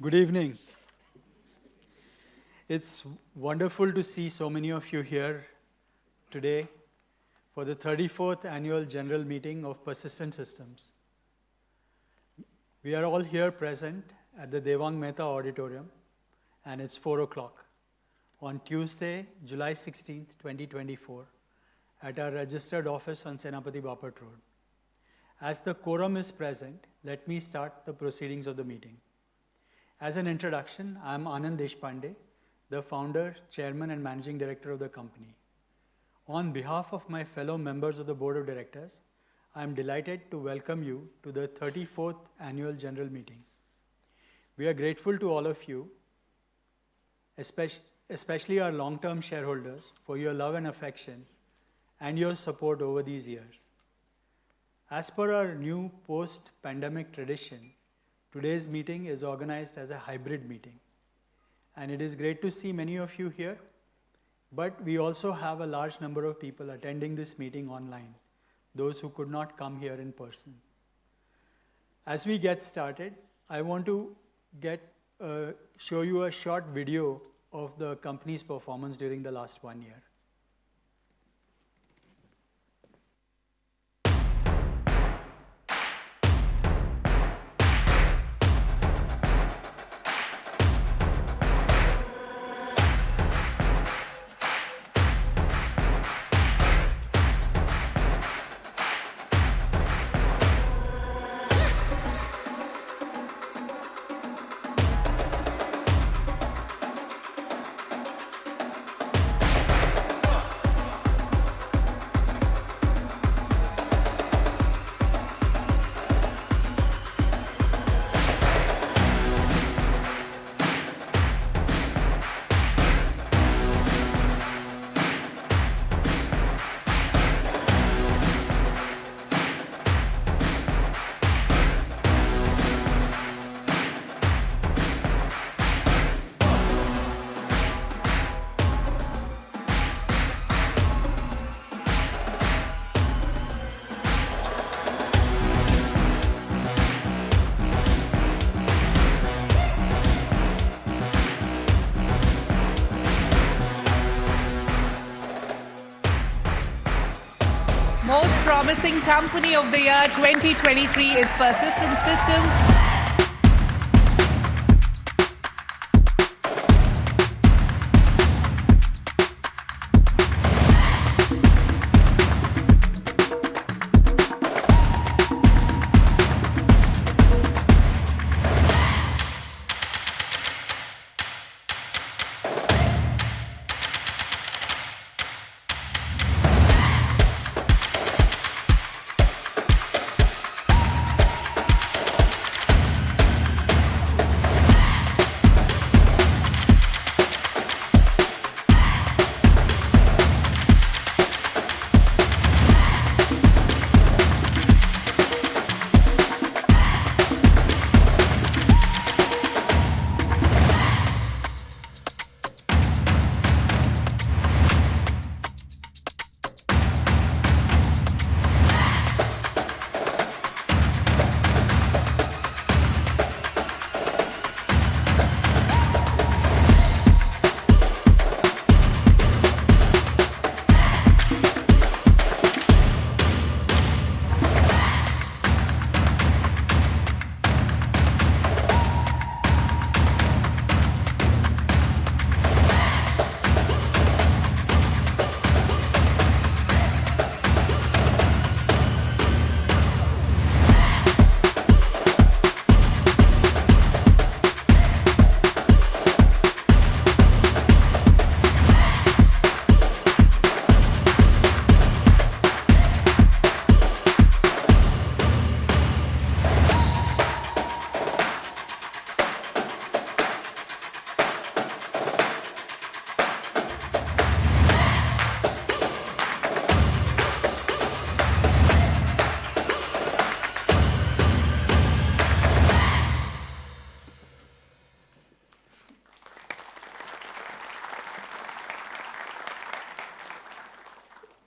Good evening. It's wonderful to see so many of you here today for the 34th Annual General Meeting of Persistent Systems. We are all here present at the Devang Mehta Auditorium, and it's 4 o'clock on Tuesday, July 16th, 2024, at our registered office on Senapati Bapat Road. As the quorum is present, let me start the proceedings of the meeting. As an introduction, I am Anand Deshpande, the founder, chairman, and managing director of the company. On behalf of my fellow members of the board of directors, I am delighted to welcome you to the 34th annual general meeting. We are grateful to all of you, especially our long-term shareholders, for your love and affection and your support over these years. As per our new post-pandemic tradition, today's meeting is organized as a hybrid meeting. And it is great to see many of you here, but we also have a large number of people attending this meeting online, those who could not come here in person. As we get started, I want to show you a short video of the company's performance during the last 1 year. Most promising company of the year 2023 is Persistent Systems.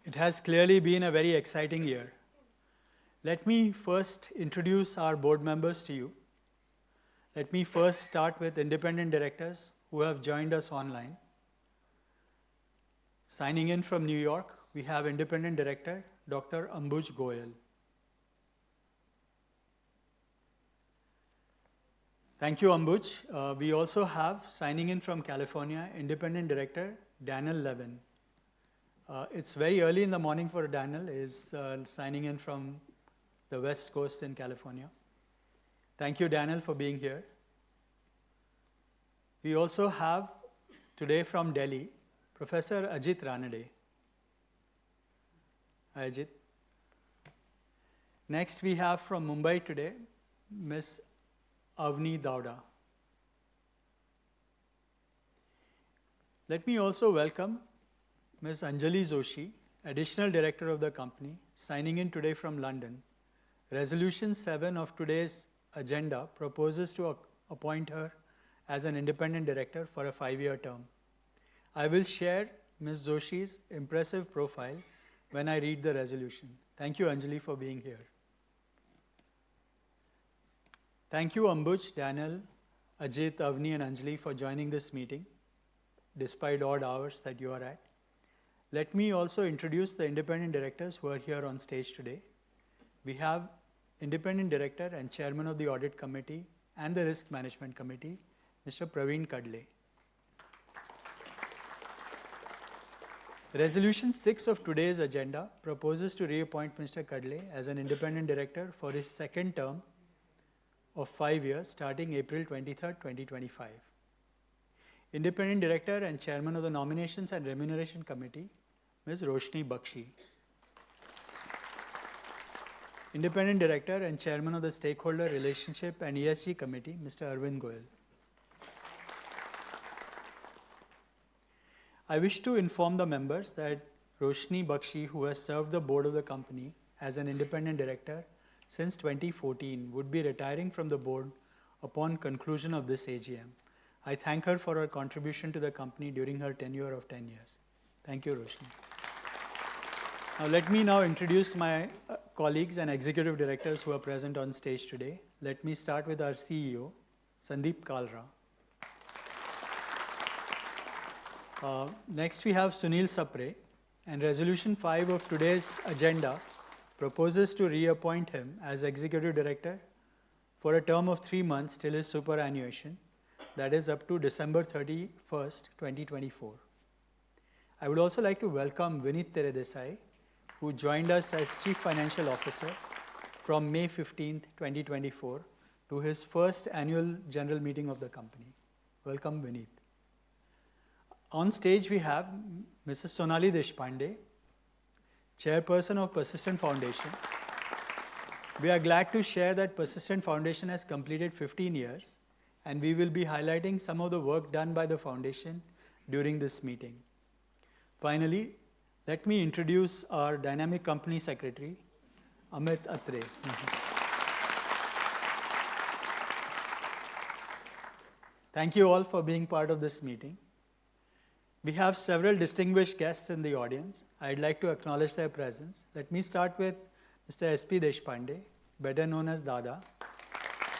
It has clearly been a very exciting year. Let me first introduce our board members to you. Let me first start with independent directors who have joined us online. Signing in from New York, we have independent director, Dr. Ambuj Goyal. Thank you, Ambuj. We also have, signing in from California, independent director, Daniel Levin. It's very early in the morning for Daniel, is signing in from the West Coast in California. Thank you, Daniel, for being here. We also have, today from Delhi, Professor Ajit Ranade. Hi, Ajit. Next, we have from Mumbai today, Ms. Avni Dauda. Let me also welcome Ms. Anjali Joshi, Additional Director of the company, signing in today from London. Resolution 7 of today's agenda proposes to appoint her as an independent director for a 5-year term. I will share Ms. Joshi's impressive profile when I read the resolution. Thank you, Anjali, for being here. Thank you, Ambuj, Daniel, Ajit, Avni, and Anjali for joining this meeting, despite odd hours that you are at. Let me also introduce the independent directors who are here on stage today. We have independent director and chairman of the audit committee and the risk management committee, Mr. Praveen Kadle. Resolution 6 of today's agenda proposes to reappoint Mr. Kadle as an independent director for his second term of 5 years starting April 23rd, 2025. Independent Director and Chairman of the Nominations and Remuneration Committee, Ms. Roshni Bakshi. Independent Director and Chairman of the Stakeholder Relationship and ESG Committee, Mr. Arvind Goyal. I wish to inform the members that Roshni Bakshi, who has served the board of the company as an independent director since 2014, would be retiring from the board upon conclusion of this AGM. I thank her for her contribution to the company during her tenure of 10 years. Thank you, Roshni. Now let me introduce my colleagues and executive directors who are present on stage today. Let me start with our CEO, Sandeep Kalra. Next we have Sunil Sapre, and resolution 5 of today's agenda proposes to reappoint him as executive director for a term of 3 months till his superannuation, that is up to December 31st, 2024. I would also like to welcome Vineet Teredesai, who joined us as Chief Financial Officer from May 15th, 2024 to his first annual general meeting of the company. Welcome, Vineet. On stage we have Mrs. Sonali Deshpande, Chairperson of Persistent Foundation. We are glad to share that Persistent Foundation has completed 15 years, and we will be highlighting some of the work done by the foundation during this meeting. Finally, let me introduce our dynamic company secretary, Amit Atre. Thank you all for being part of this meeting. We have several distinguished guests in the audience. I'd like to acknowledge their presence. Let me start with Mr. S.P. Deshpande, better known as Dada,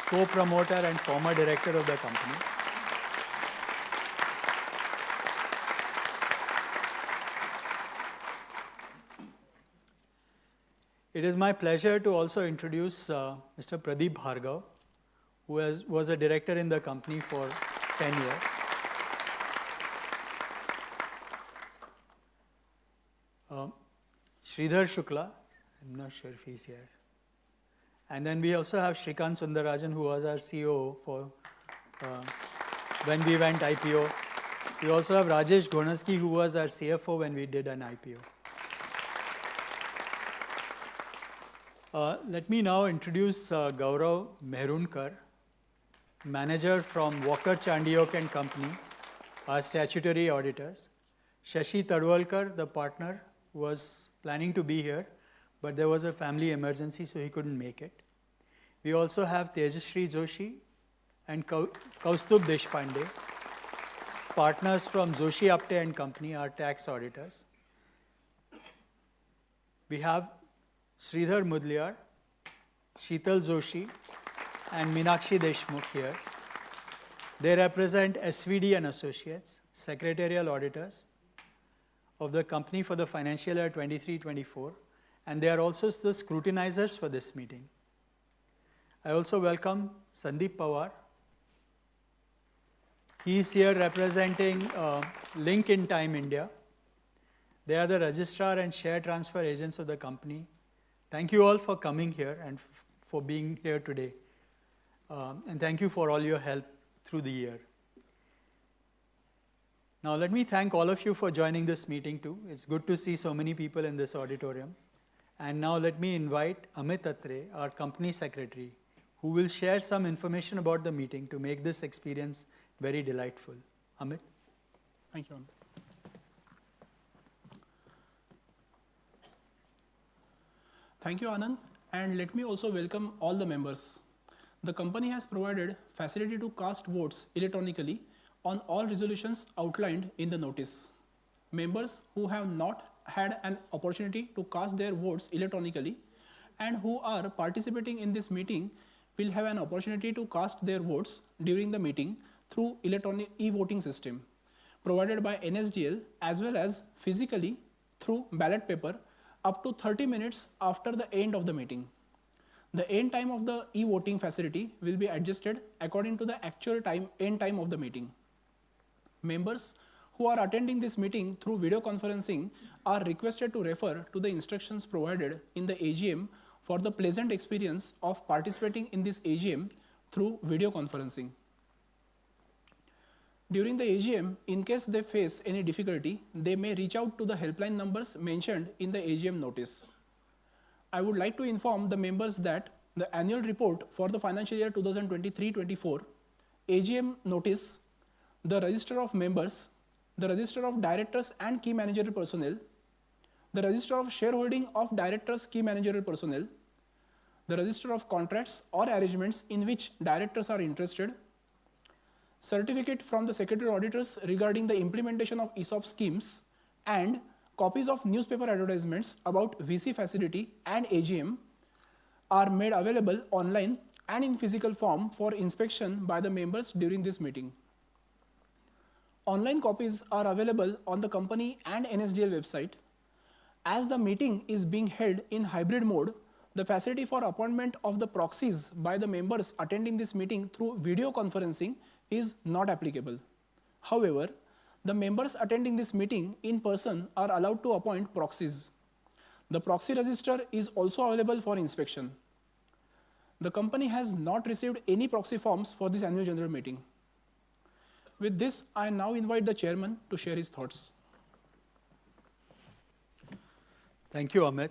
co-promoter and former director of the company. It is my pleasure to also introduce Mr. Pradeep Bhargav, who was a director in the company for 10 years. Sridhar Shukla, I'm not sure if he's here. And then we also have Shrikant Sundarajan, who was our CEO for when we went IPO. We also have Rajesh Gonaski, who was our CFO when we did an IPO. Let me now introduce Gaurav Mehrunkar, manager from Walker Chandiok and Company, our statutory auditors. Shashi Tadwalkar, the partner, was planning to be here, but there was a family emergency, so he couldn't make it. We also have Tejashree Joshi and Kaustubh Deshpande, partners from Joshi Apte and Company, our tax auditors. We have Sridhar Mudliar, Sheetal Joshi, and Meenakshi Deshmukh here, They represent SVD and Associates, secretarial auditors of the company for the financial year 23-24, and they are also the scrutinizers for this meeting. I also welcome Sandeep Pawar. He is here representing Link in Time India. They are the registrar and share transfer agents of the company. Thank you all for coming here and for being here today. And thank you for all your help through the year. Now let me thank all of you for joining this meeting too. It's good to see so many people in this auditorium. And now let me invite Amit Atre, our company secretary, who will share some information about the meeting to make this experience very delightful. Amit? Thank you, Anand. Thank you, Anand, and let me also welcome all the members. The company has provided facility to cast votes electronically on all resolutions outlined in the notice. Members who have not had an opportunity to cast their votes electronically and who are participating in this meeting will have an opportunity to cast their votes during the meeting through electronic e-voting system provided by NSDL as well as physically through ballot paper up to 30 minutes after the end of the meeting. The end time of the e-voting facility will be adjusted according to the actual end time of the meeting. Members who are attending this meeting through video conferencing are requested to refer to the instructions provided in the AGM for the pleasant experience of participating in this AGM through video conferencing. During the AGM, in case they face any difficulty, they may reach out to the helpline numbers mentioned in the AGM notice. I would like to inform the members that the annual report for the financial year 2023-24, AGM notice, the register of members, the register of directors and key managerial personnel, the register of shareholding of directors, key managerial personnel, the register of contracts or arrangements in which directors are interested, certificate from the secretarial auditors regarding the implementation of ESOP schemes, and copies of newspaper advertisements about VC facility and AGM are made available online and in physical form for inspection by the members during this meeting. Online copies are available on the company and NSDL website. As the meeting is being held in hybrid mode, the facility for appointment of the proxies by the members attending this meeting through video conferencing is not applicable. However, the members attending this meeting in person are allowed to appoint proxies. The proxy register is also available for inspection. The company has not received any proxy forms for this annual general meeting. With this, I now invite the chairman to share his thoughts. Thank you, Amit.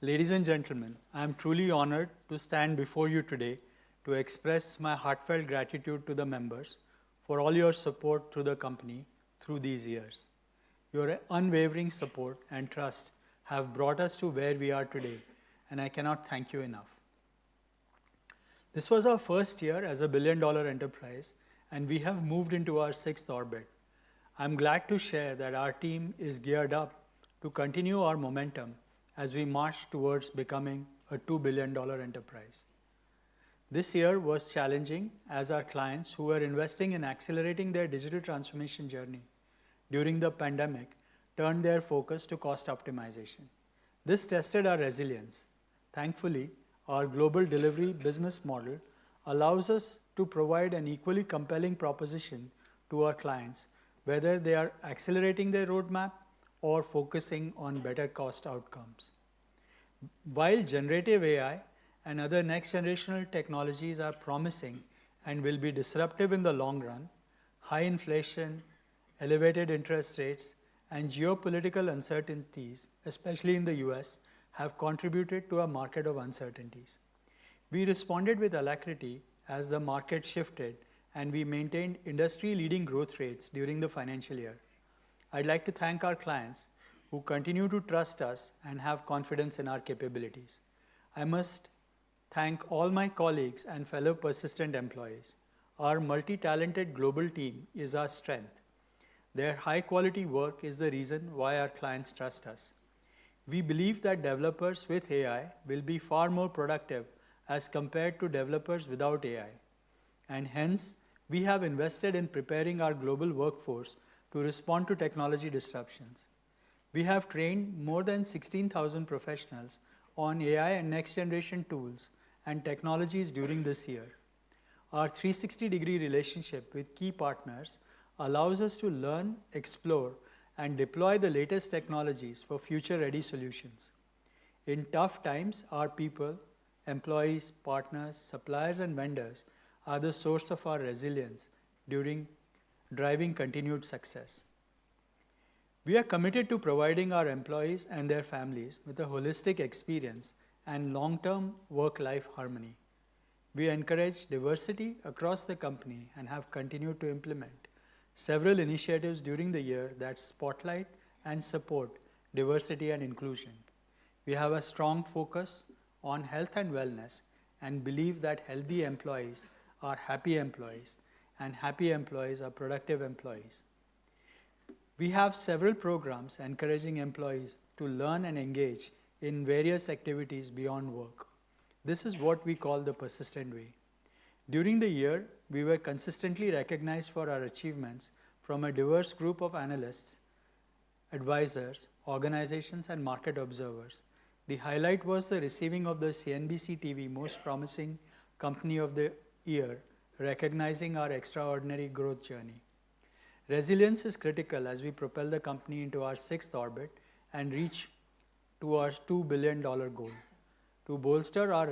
Ladies and gentlemen, I am truly honored to stand before you today to express my heartfelt gratitude to the members for all your support to the company through these years. Your unwavering support and trust have brought us to where we are today, and I cannot thank you enough. This was our first year as a billion-dollar enterprise, and we have moved into our sixth orbit. I'm glad to share that our team is geared up to continue our momentum as we march towards becoming a $2 billion enterprise. This year was challenging as our clients who were investing in accelerating their digital transformation journey during the pandemic turned their focus to cost optimization. This tested our resilience. Thankfully, our global delivery business model allows us to provide an equally compelling proposition to our clients, whether they are accelerating their roadmap or focusing on better cost outcomes. While generative AI and other next-generational technologies are promising and will be disruptive in the long run, high inflation, elevated interest rates, and geopolitical uncertainties, especially in the US, have contributed to a market of uncertainties. We responded with alacrity as the market shifted, and we maintained industry-leading growth rates during the financial year. I'd like to thank our clients who continue to trust us and have confidence in our capabilities. I must thank all my colleagues and fellow Persistent employees. Our multi-talented global team is our strength. Their high-quality work is the reason why our clients trust us. We believe that developers with AI will be far more productive as compared to developers without AI, and hence we have invested in preparing our global workforce to respond to technology disruptions. We have trained more than 16,000 professionals on AI and next-generation tools and technologies during this year. Our 360-degree relationship with key partners allows us to learn, explore, and deploy the latest technologies for future-ready solutions. In tough times, our people, employees, partners, suppliers, and vendors are the source of our resilience during driving continued success. We are committed to providing our employees and their families with a holistic experience and long-term work-life harmony. We encourage diversity across the company and have continued to implement several initiatives during the year that spotlight and support diversity and inclusion. We have a strong focus on health and wellness and believe that healthy employees are happy employees and happy employees are productive employees. We have several programs encouraging employees to learn and engage in various activities beyond work. This is what we call the persistent way. During the year, we were consistently recognized for our achievements from a diverse group of analysts, advisors, organizations, and market observers. The highlight was the receiving of the CNBC TV Most Promising Company of the Year, recognizing our extraordinary growth journey. Resilience is critical as we propel the company into our sixth orbit and reach to our $2 billion goal. To bolster our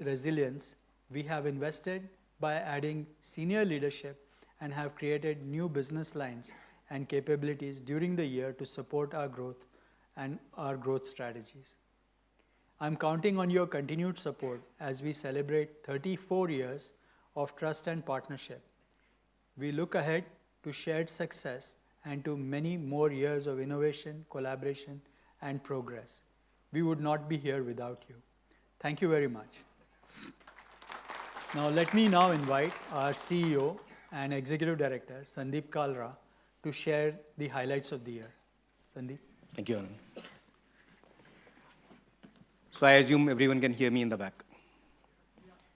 resilience, we have invested by adding senior leadership and have created new business lines and capabilities during the year to support our growth and our growth strategies. I'm counting on your continued support as we celebrate 34 years of trust and partnership. We look ahead to shared success and to many more years of innovation, collaboration, and progress. We would not be here without you. Thank you very much. Now let me invite our CEO and Executive Director, Sandeep Kalra, to share the highlights of the year. Sandeep. Thank you, Anand. So I assume everyone can hear me in the back.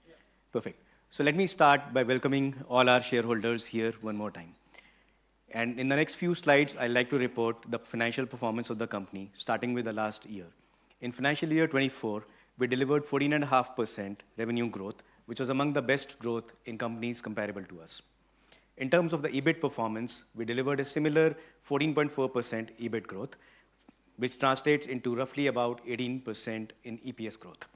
Yeah. Perfect. So let me start by welcoming all our shareholders here one more time. And in the next few slides, I'd like to report the financial performance of the company, starting with the last year. In financial year 24, we delivered 14.5% revenue growth, which was among the best growth in companies comparable to us. In terms of the EBIT performance, we delivered a similar 14.4% EBIT growth, which translates into roughly about 18% in EPS growth.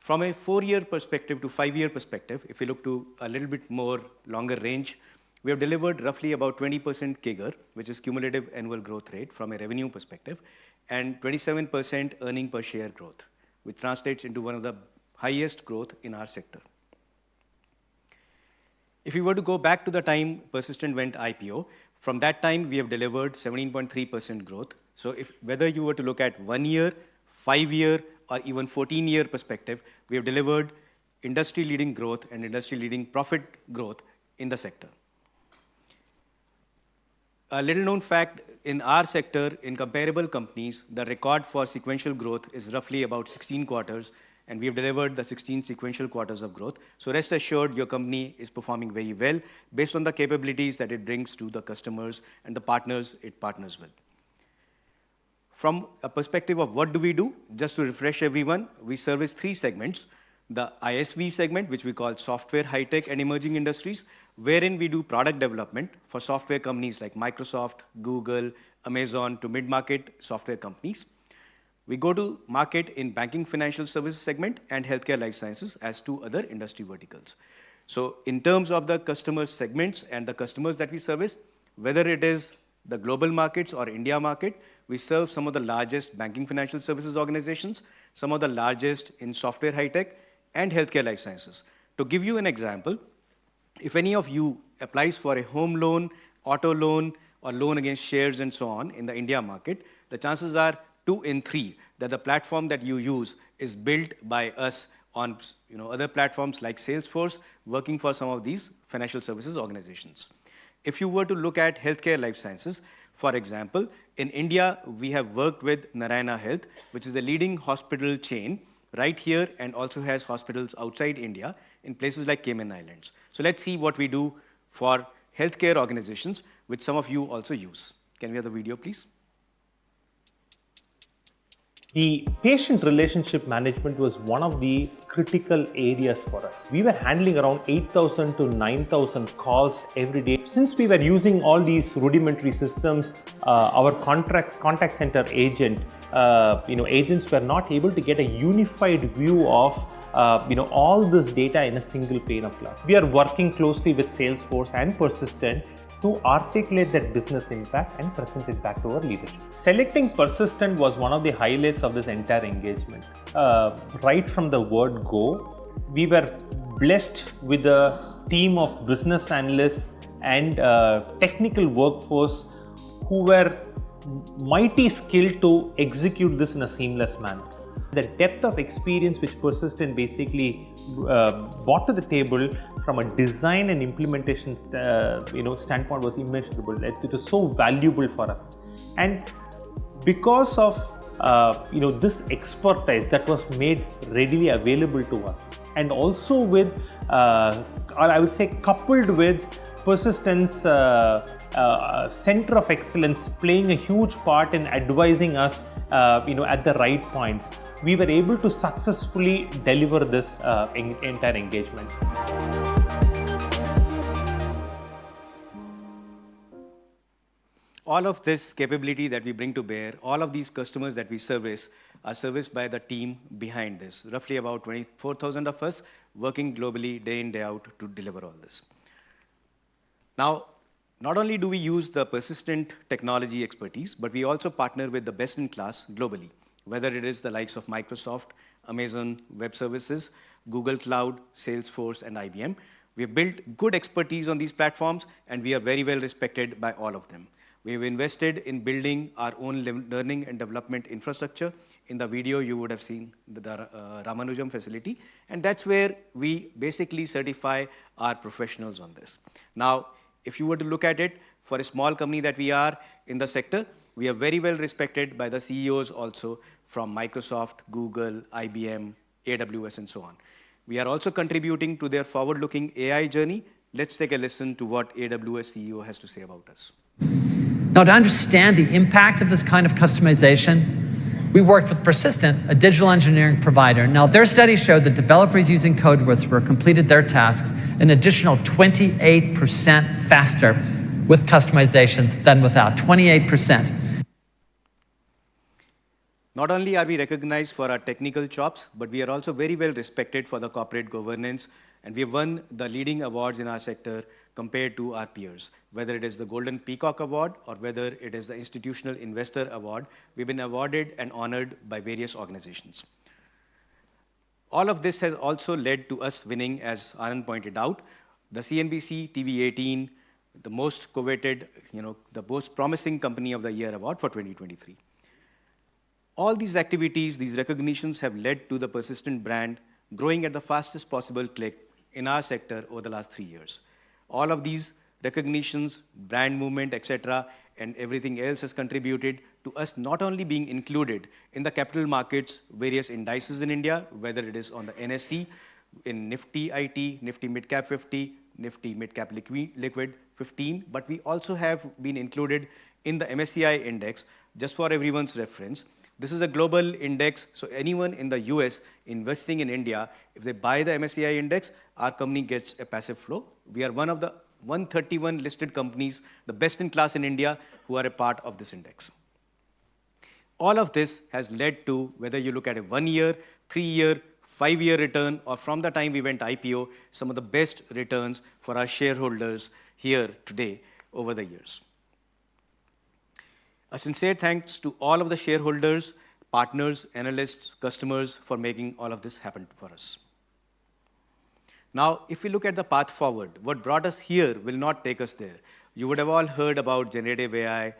From a 4-year perspective to 5-year perspective, if we look to a little bit more longer range, we have delivered roughly about 20% CAGR, which is cumulative annual growth rate from a revenue perspective, and 27% earning per share growth, which translates into one of the highest growth in our sector. If we were to go back to the time Persistent went IPO, from that time we have delivered 17.3% growth. So whether you were to look at 1 year, 5 year, or even 14-year perspective, we have delivered industry-leading growth and industry-leading profit growth in the sector. A little known fact, in our sector, in comparable companies, the record for sequential growth is roughly about 16 quarters, and we have delivered the 16 sequential quarters of growth. So rest assured, your company is performing very well based on the capabilities that it brings to the customers and the partners it partners with. From a perspective of what do we do, just to refresh everyone, we service 3 segments. The ISV segment, which we call Software, High-Tech, and Emerging Industries, wherein we do product development for software companies like Microsoft, Google, Amazon, to mid-market software companies. We go to market in Banking Financial Services segment and Healthcare Life Sciences as 2 other industry verticals. So in terms of the customer segments and the customers that we service, whether it is the global markets or India market, we serve some of the largest banking financial services organizations, some of the largest in software, high-tech, and healthcare life sciences. To give you an example, if any of you applies for a home loan, auto loan, or loan against shares and so on in the India market, the chances are 2 in 3 that the platform that you use is built by us on other platforms like Salesforce, working for some of these financial services organizations. If you were to look at healthcare life sciences, for example, in India, we have worked with Narayana Health, which is the leading hospital chain right here and also has hospitals outside India. in places like Cayman Islands. So let's see what we do for healthcare organizations, which some of you also use. Can we have the video, please? The patient relationship management was one of the critical areas for us. We were handling around 8,000 to 9,000 calls every day. Since we were using all these rudimentary systems, our contact center agent, agents were not able to get a unified view of all this data in a single pane of glass. We are working closely with Salesforce and Persistent to articulate that business impact and present it back to our leadership. Selecting Persistent was one of the highlights of this entire engagement. Right from the word go, we were blessed with a team of business analysts and technical workforce who were mighty skilled to execute this in a seamless manner. The depth of experience which Persistent basically brought to the table from a design and implementation standpoint was immeasurable. It was so valuable for us, and because of this expertise that was made readily available to us, and also with, or I would say, coupled with Persistent's center of excellence playing a huge part in advising us, at the right points, we were able to successfully deliver this entire engagement. All of this capability that we bring to bear, all of these customers that we service are serviced by the team behind this. Roughly about 24,000 of us working globally day in, day out to deliver all this. Now, not only do we use the Persistent technology expertise, but we also partner with the best in class globally, whether it is the likes of Microsoft, Amazon Web Services, Google Cloud, Salesforce, and IBM. We have built good expertise on these platforms, and we are very well respected by all of them. We have invested in building our own learning and development infrastructure. In the video, you would have seen the Ramanujam facility, and that's where we basically certify our professionals on this. Now, if you were to look at it, for a small company that we are in the sector, we are very well respected by the CEOs also from Microsoft, Google, IBM, AWS, and so on. We are also contributing to their forward-looking AI journey. Let's take a listen to what AWS CEO has to say about us. Now, to understand the impact of this kind of customization, we worked with Persistent, a digital engineering provider. Now, their study showed that developers using Code Whisperer completed their tasks an additional 28% faster with customizations than without, 28%. Not only are we recognized for our technical chops, but we are also very well respected for the corporate governance, and we have won the leading awards in our sector compared to our peers. Whether it is the Golden Peacock Award or whether it is the Institutional Investor Award, we've been awarded and honored by various organizations. All of this has also led to us winning, as Anand pointed out, the CNBC TV18, the most coveted, the most promising company of the year award for 2023. All these activities, these recognitions have led to the Persistent brand growing at the fastest possible clip in our sector over the last 3 years. All of these recognitions, brand movement, etc., and everything else has contributed to us not only being included in the capital markets, various indices in India, whether it is on the NSE, in Nifty IT, Nifty Midcap 50, Nifty Midcap Liquid 15, but we also have been included in the MSCI index. Just for everyone's reference, this is a global index, so anyone in the US investing in India, if they buy the MSCI index, our company gets a passive flow. We are one of the 131 listed companies, the best in class in India, who are a part of this index. All of this has led to, whether you look at a 1 year, 3 year, 5 year return, or from the time we went IPO, some of the best returns for our shareholders here today over the years. A sincere thanks to all of the shareholders, partners, analysts, customers for making all of this happen for us. Now, if we look at the path forward, what brought us here will not take us there. You would have all heard about generative AI,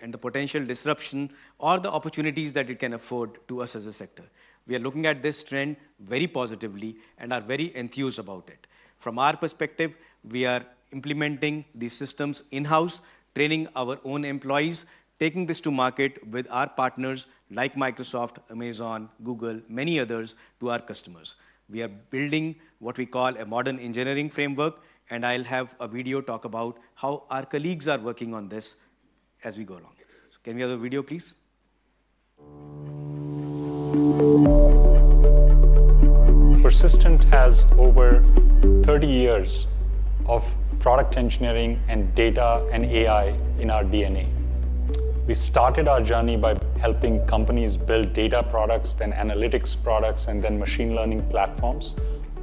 and the potential disruption or the opportunities that it can afford to us as a sector. We are looking at this trend very positively and are very enthused about it. From our perspective, we are implementing these systems in-house, training our own employees, taking this to market with our partners like Microsoft, Amazon, Google, many others to our customers. We are building what we call a modern engineering framework, and I'll have a video talk about how our colleagues are working on this as we go along. So can we have the video, please? Persistent has over 30 years of product engineering and data and AI in our DNA. We started our journey by helping companies build data products, then analytics products, and then machine learning platforms.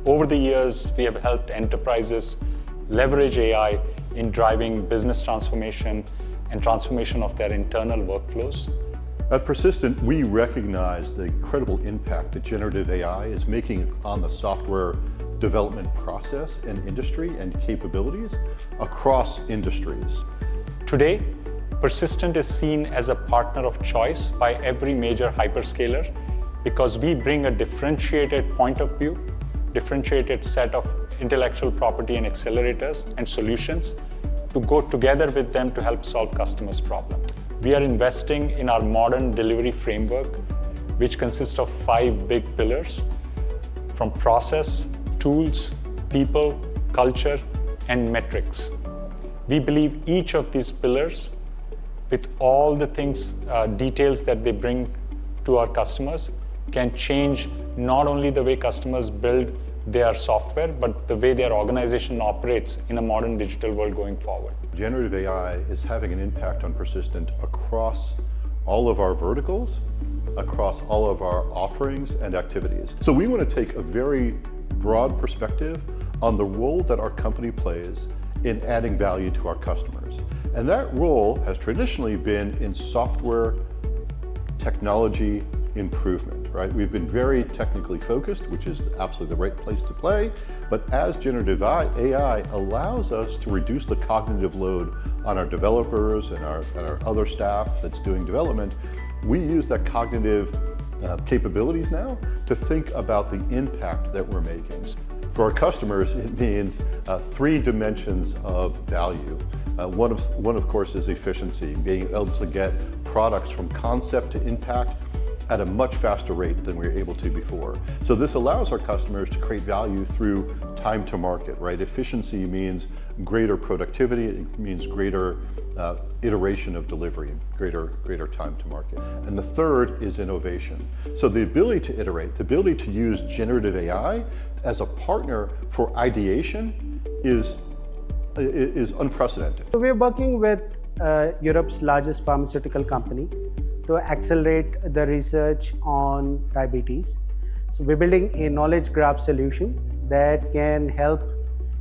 Over the years, we have helped enterprises leverage AI in driving business transformation and transformation of their internal workflows. At Persistent, we recognize the incredible impact that generative AI is making on the software development process and industry and capabilities across industries. Today, Persistent is seen as a partner of choice by every major hyperscaler because we bring a differentiated point of view, differentiated set of intellectual property and accelerators and solutions to go together with them to help solve customers' problems. We are investing in our modern delivery framework, which consists of 5 big pillars, from process, tools, people, culture, and metrics. We believe each of these pillars, with all the things, details that they bring to our customers, can change not only the way customers build their software, but the way their organization operates in a modern digital world going forward. Generative AI is having an impact on Persistent across all of our verticals, across all of our offerings and activities. So we want to take a very broad perspective on the role that our company plays in adding value to our customers. And that role has traditionally been in software technology improvement, right? We've been very technically focused, which is absolutely the right place to play. But as generative AI allows us to reduce the cognitive load on our developers and our other staff that's doing development, we use that cognitive capabilities now to think about the impact that we're making. For our customers, it means 3 dimensions of value. One of course, is efficiency, being able to get products from concept to impact at a much faster rate than we were able to before. So this allows our customers to create value through time to market, right? Efficiency means greater productivity, it means greater iteration of delivery, greater time to market. And the third is innovation. So the ability to iterate, the ability to use generative AI as a partner for ideation is unprecedented. So we're working with Europe's largest pharmaceutical company to accelerate the research on diabetes. So we're building a knowledge graph solution that can help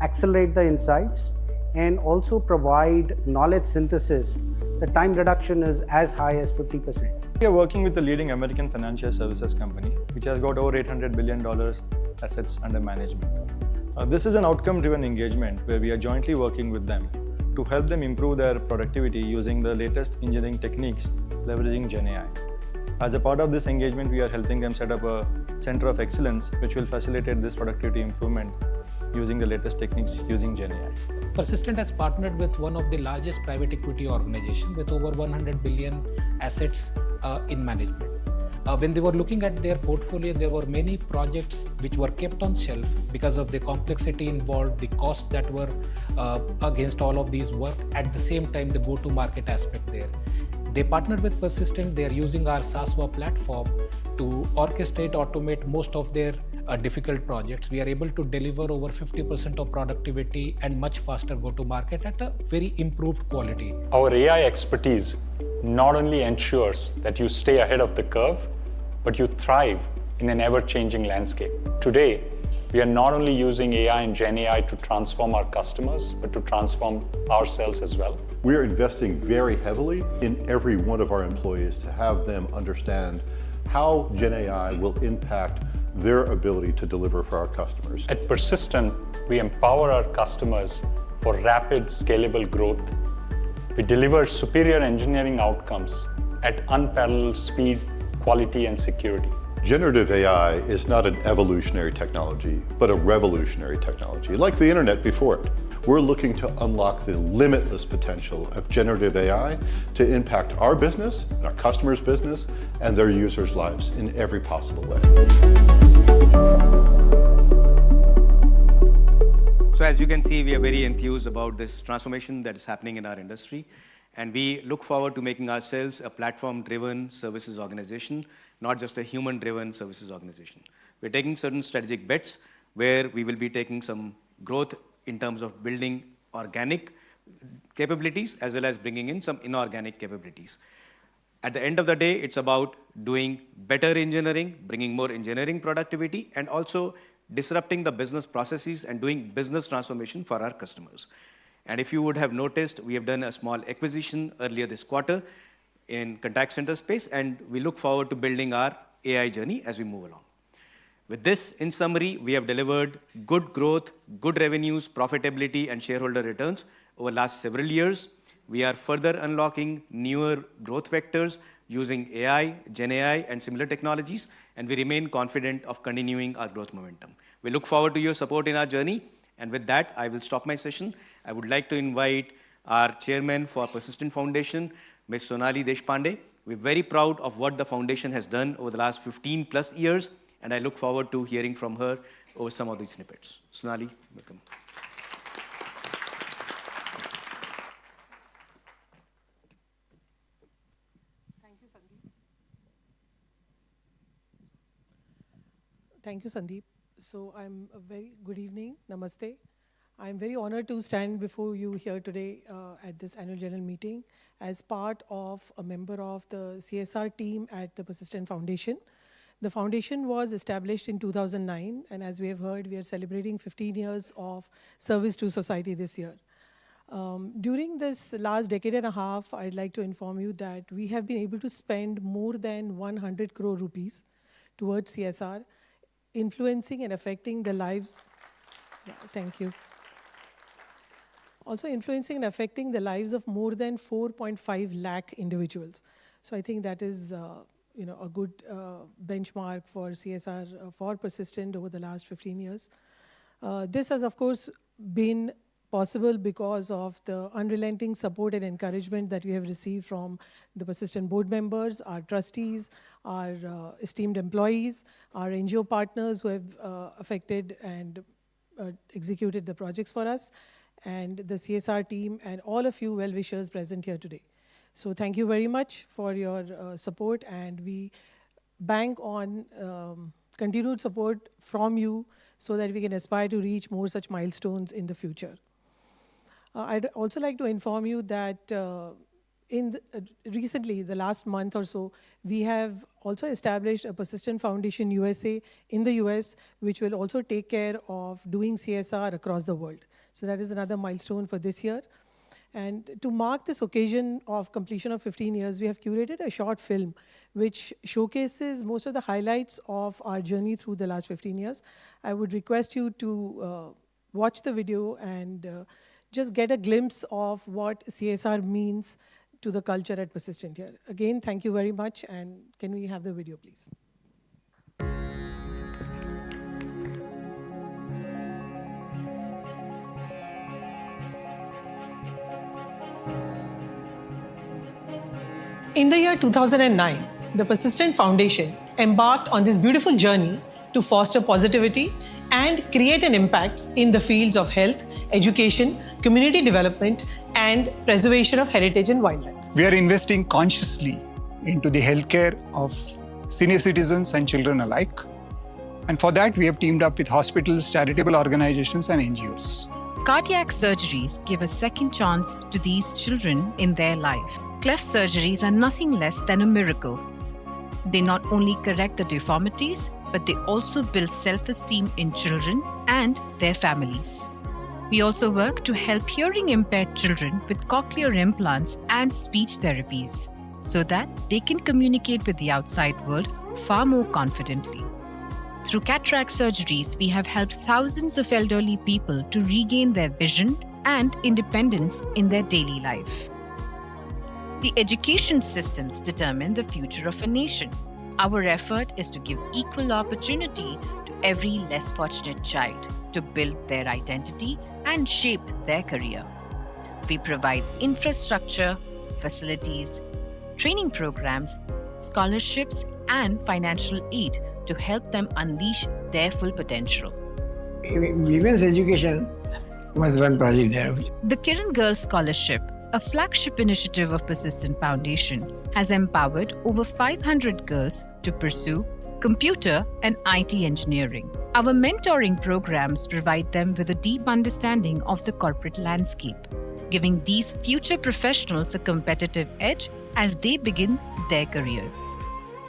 accelerate the insights and also provide knowledge synthesis. The time reduction is as high as 50%. We are working with the leading American financial services company, which has got over $800 billion assets under management. This is an outcome-driven engagement where we are jointly working with them to help them improve their productivity using the latest engineering techniques leveraging GenAI. As a part of this engagement, we are helping them set up a center of excellence which will facilitate this productivity improvement using the latest techniques using GenAI. Persistent has partnered with one of the largest private equity organizations with over 100 billion assets in management. When they were looking at their portfolio, there were many projects which were kept on shelf because of the complexity involved, the costs that were against all of these work, at the same time the go-to-market aspect there. They partnered with Persistent. They are using our SaaSWA platform to orchestrate, automate most of their difficult projects. We are able to deliver over 50% of productivity and much faster go-to-market at a very improved quality. Our AI expertise not only ensures that you stay ahead of the curve, but you thrive in an ever-changing landscape. Today, we are not only using AI and GenAI to transform our customers, but to transform ourselves as well. We are investing very heavily in every one of our employees to have them understand how GenAI will impact their ability to deliver for our customers. At Persistent, we empower our customers for rapid, scalable growth. We deliver superior engineering outcomes at unparalleled speed, quality, and security. Generative AI is not an evolutionary technology, but a revolutionary technology, like the internet before it. We're looking to unlock the limitless potential of generative AI to impact our business, our customers' business, and their users' lives in every possible way. So as you can see, we are very enthused about this transformation that is happening in our industry. And we look forward to making ourselves a platform-driven services organization, not just a human-driven services organization. We're taking certain strategic bets where we will be taking some growth in terms of building organic capabilities as well as bringing in some inorganic capabilities. At the end of the day, it's about doing better engineering, bringing more engineering productivity, and also disrupting the business processes and doing business transformation for our customers. And if you would have noticed, we have done a small acquisition earlier this quarter in contact center space, and we look forward to building our AI journey as we move along. With this, in summary, we have delivered good growth, good revenues, profitability, and shareholder returns over the last several years. We are further unlocking newer growth vectors using AI, Gen AI, and similar technologies, and we remain confident of continuing our growth momentum. We look forward to your support in our journey, and with that, I will stop my session. I would like to invite our chairman for Persistent Foundation, Ms. Sonali Deshpande. We're very proud of what the foundation has done over the last 15 plus years, and I look forward to hearing from her over some of these snippets. Sonali, welcome. Thank you, Sandeep. So I'm a very good evening. Namaste. I'm very honored to stand before you here today at this annual general meeting as part of a member of the CSR team at the Persistent Foundation. The foundation was established in 2009, and as we have heard, we are celebrating 15 years of service to society this year. During this last decade and a half, I'd like to inform you that we have been able to spend more than 100 crore rupees towards CSR, influencing and affecting the lives. Thank you. Also influencing and affecting the lives of more than 4.5 lakh individuals. So I think that is a good benchmark for CSR for Persistent over the last 15 years. This has, of course, been possible because of the unrelenting support and encouragement that we have received from the Persistent board members, our trustees, our esteemed employees, our NGO partners who have affected and executed the projects for us, and the CSR team, and all of you well-wishers present here today. So thank you very much for your support, and we bank on continued support from you so that we can aspire to reach more such milestones in the future. I'd also like to inform you that recently, the last month or so, we have also established a Persistent Foundation USA in the US, which will also take care of doing CSR across the world. So that is another milestone for this year. And to mark this occasion of completion of 15 years, we have curated a short film which showcases most of the highlights of our journey through the last 15 years. I would request you to watch the video and just get a glimpse of what CSR means to the culture at Persistent here. Again, thank you very much, and can we have the video, please? In the year 2009, the Persistent Foundation embarked on this beautiful journey to foster positivity and create an impact in the fields of health, education, community development, and preservation of heritage and wildlife. We are investing consciously into the healthcare of senior citizens and children alike. And for that, we have teamed up with hospitals, charitable organizations, and NGOs. Cardiac surgeries give a second chance to these children in their life. Cleft surgeries are nothing less than a miracle. They not only correct the deformities, but they also build self-esteem in children and their families. We also work to help hearing-impaired children with cochlear implants and speech therapies so that they can communicate with the outside world far more confidently. Through cataract surgeries, we have helped thousands of elderly people to regain their vision and independence in their daily life. The education systems determine the future of a nation. Our effort is to give equal opportunity to every less fortunate child to build their identity and shape their career. We provide infrastructure, facilities, training programs, scholarships, and financial aid to help them unleash their full potential. Women's education was one project there. The Kiran Girls Scholarship, a flagship initiative of Persistent Foundation, has empowered over 500 girls to pursue computer and IT engineering. Our mentoring programs provide them with a deep understanding of the corporate landscape, giving these future professionals a competitive edge as they begin their careers.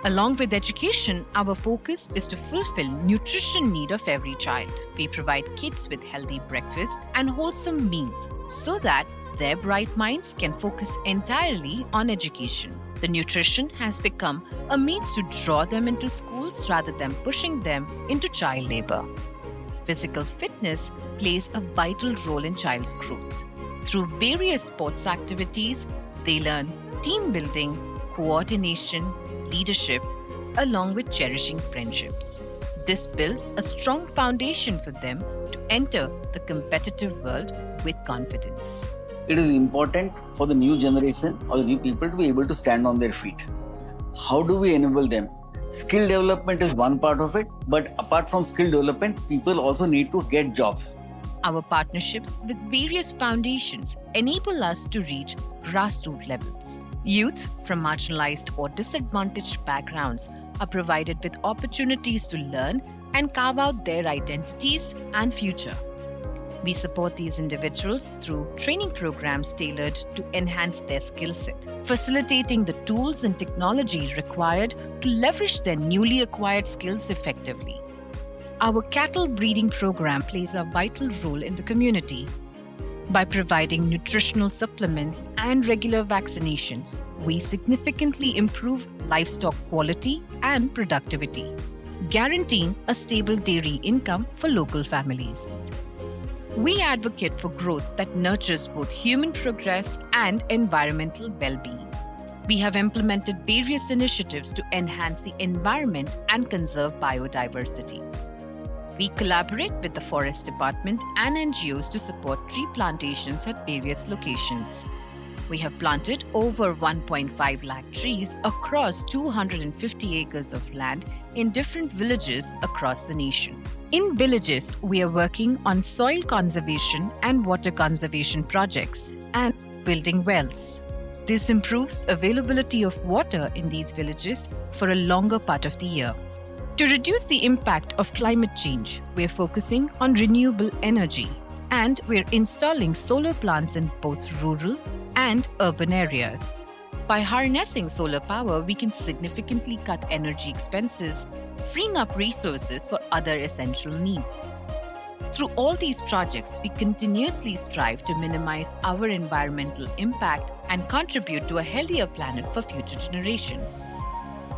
Along with education, our focus is to fulfill nutrition need of every child. We provide kids with healthy breakfast and wholesome meals so that their bright minds can focus entirely on education. The nutrition has become a means to draw them into schools rather than pushing them into child labor. Physical fitness plays a vital role in child's growth. Through various sports activities, they learn team building, coordination, leadership, along with cherishing friendships. This builds a strong foundation for them to enter the competitive world with confidence. It is important for the new generation or the new people to be able to stand on their feet. How do we enable them? Skill development is one part of it, but apart from skill development, people also need to get jobs. Our partnerships with various foundations enable us to reach grassroots levels. Youth from marginalized or disadvantaged backgrounds are provided with opportunities to learn and carve out their identities and future. We support these individuals through training programs tailored to enhance their skill set, facilitating the tools and technology required to leverage their newly acquired skills effectively. Our cattle breeding program plays a vital role in the community. By providing nutritional supplements and regular vaccinations, we significantly improve livestock quality and productivity, guaranteeing a stable dairy income for local families. We advocate for growth that nurtures both human progress and environmental well-being. We have implemented various initiatives to enhance the environment and conserve biodiversity. We collaborate with the Forest Department and NGOs to support tree plantations at various locations. We have planted over 1.5 lakh trees across 250 acres of land in different villages across the nation. In villages, we are working on soil conservation and water conservation projects and building wells. This improves availability of water in these villages for a longer part of the year. To reduce the impact of climate change, we are focusing on renewable energy, and we're installing solar plants in both rural and urban areas. By harnessing solar power, we can significantly cut energy expenses, freeing up resources for other essential needs. Through all these projects, we continuously strive to minimize our environmental impact and contribute to a healthier planet for future generations.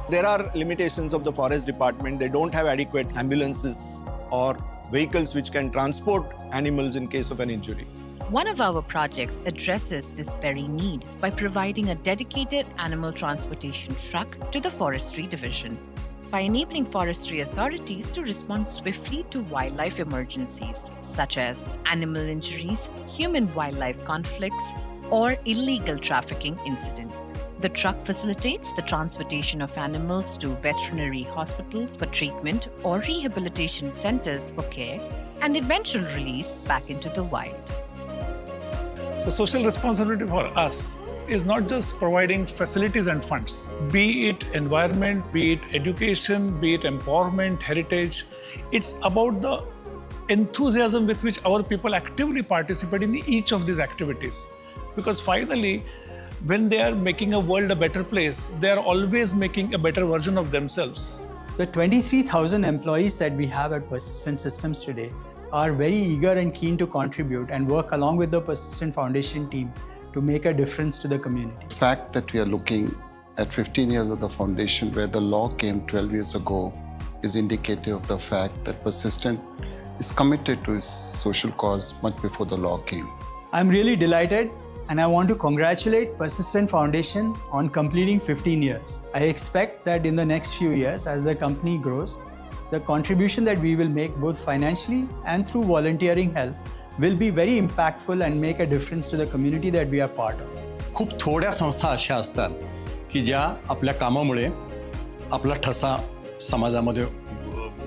There are limitations of the Forest Department. They don't have adequate ambulances or vehicles which can transport animals in case of an injury. One of our projects addresses this very need by providing a dedicated animal transportation truck to the Forestry Division. By enabling forestry authorities to respond swiftly to wildlife emergencies, such as animal injuries, human-wildlife conflicts, or illegal trafficking incidents. The truck facilitates the transportation of animals to veterinary hospitals for treatment or rehabilitation centers for care and eventual release back into the wild. So social responsibility for us is not just providing facilities and funds, be it environment, be it education, be it empowerment, heritage. It's about the enthusiasm with which our people actively participate in each of these activities. Because finally, when they are making a world a better place, they are always making a better version of themselves. The 23,000 employees that we have at Persistent Systems today are very eager and keen to contribute and work along with the Persistent Foundation team to make a difference to the community. The fact that we are looking at 15 years of the foundation where the law came 12 years ago is indicative of the fact that Persistent is committed to its social cause much before the law came. I'm really delighted and I want to congratulate Persistent Foundation on completing 15 years. I expect that in the next few years, as the company grows, the contribution that we will make both financially and through volunteering help will be very impactful and make a difference to the community that we are part of. खूप थोड्या संस्था अशा असतात की ज्या आपल्या कामामुळे आपला ठसा समाजामध्ये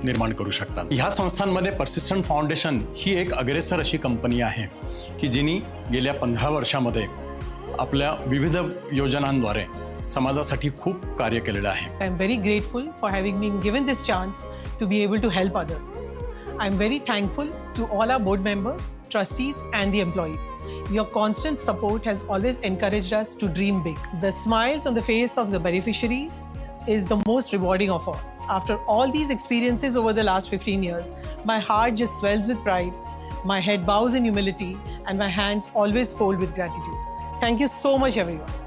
निर्माण करू शकतात. ह्या संस्थांमध्ये पर्सिस्टंट फाउंडेशन ही एक अग्रेसर अशी कंपनी आहे की जिनी गेल्या 15 वर्षामध्ये आपल्या विविध योजनांद्वारे समाजासाठी खूप कार्य केलेलं आहे. I'm very grateful for having been given this chance to be able to help others. I'm very thankful to all our board members, trustees, and the employees. Your constant support has always encouraged us to dream big. The smiles on the face of the beneficiaries is the most rewarding of all. After all these experiences over the last 15 years, my heart just swells with pride, my head bows in humility, and my hands always fold with gratitude. Thank you so much, everyone.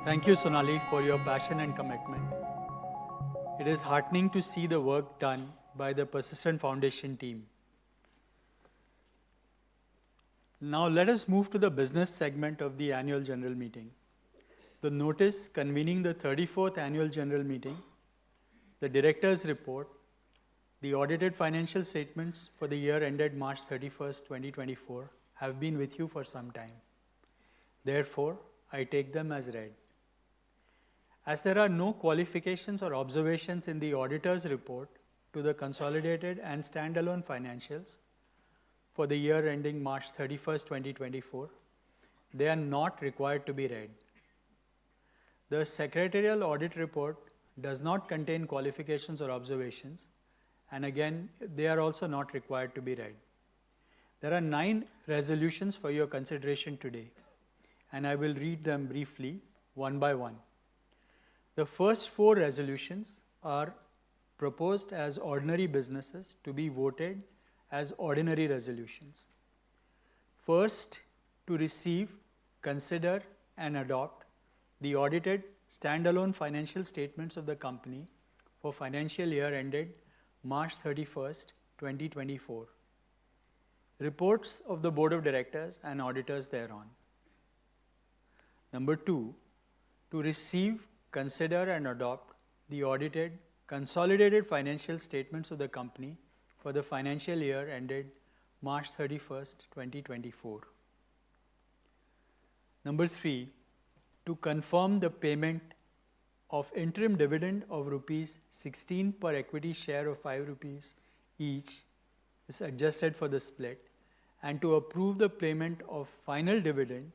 Thank you, Sonali, for your passion and commitment. It is heartening to see the work done by the Persistent Foundation team. Now let us move to the business segment of the annual general meeting. The notice convening the 34th annual general meeting, the director's report, the audited financial statements for the year ended March 31st, 2024 have been with you for some time. Therefore, I take them as read. As there are no qualifications or observations in the auditor's report to the consolidated and standalone financials for the year ending March 31st, 2024, they are not required to be read. The secretarial audit report does not contain qualifications or observations, and again, they are also not required to be read. There are 9 resolutions for your consideration today, and I will read them briefly, one by one. The first 4 resolutions are proposed as ordinary businesses to be voted as ordinary resolutions. First, to receive, consider, and adopt the audited standalone financial statements of the company for financial year ended March 31st, 2024. Reports of the Board of Directors and auditors thereon. Number 2, to receive, consider, and adopt the audited consolidated financial statements of the company for the financial year ended March 31st, 2024. Number 3, to confirm the payment of interim dividend of rupees 16 per equity share of 5 rupees each is adjusted for the split, and to approve the payment of final dividend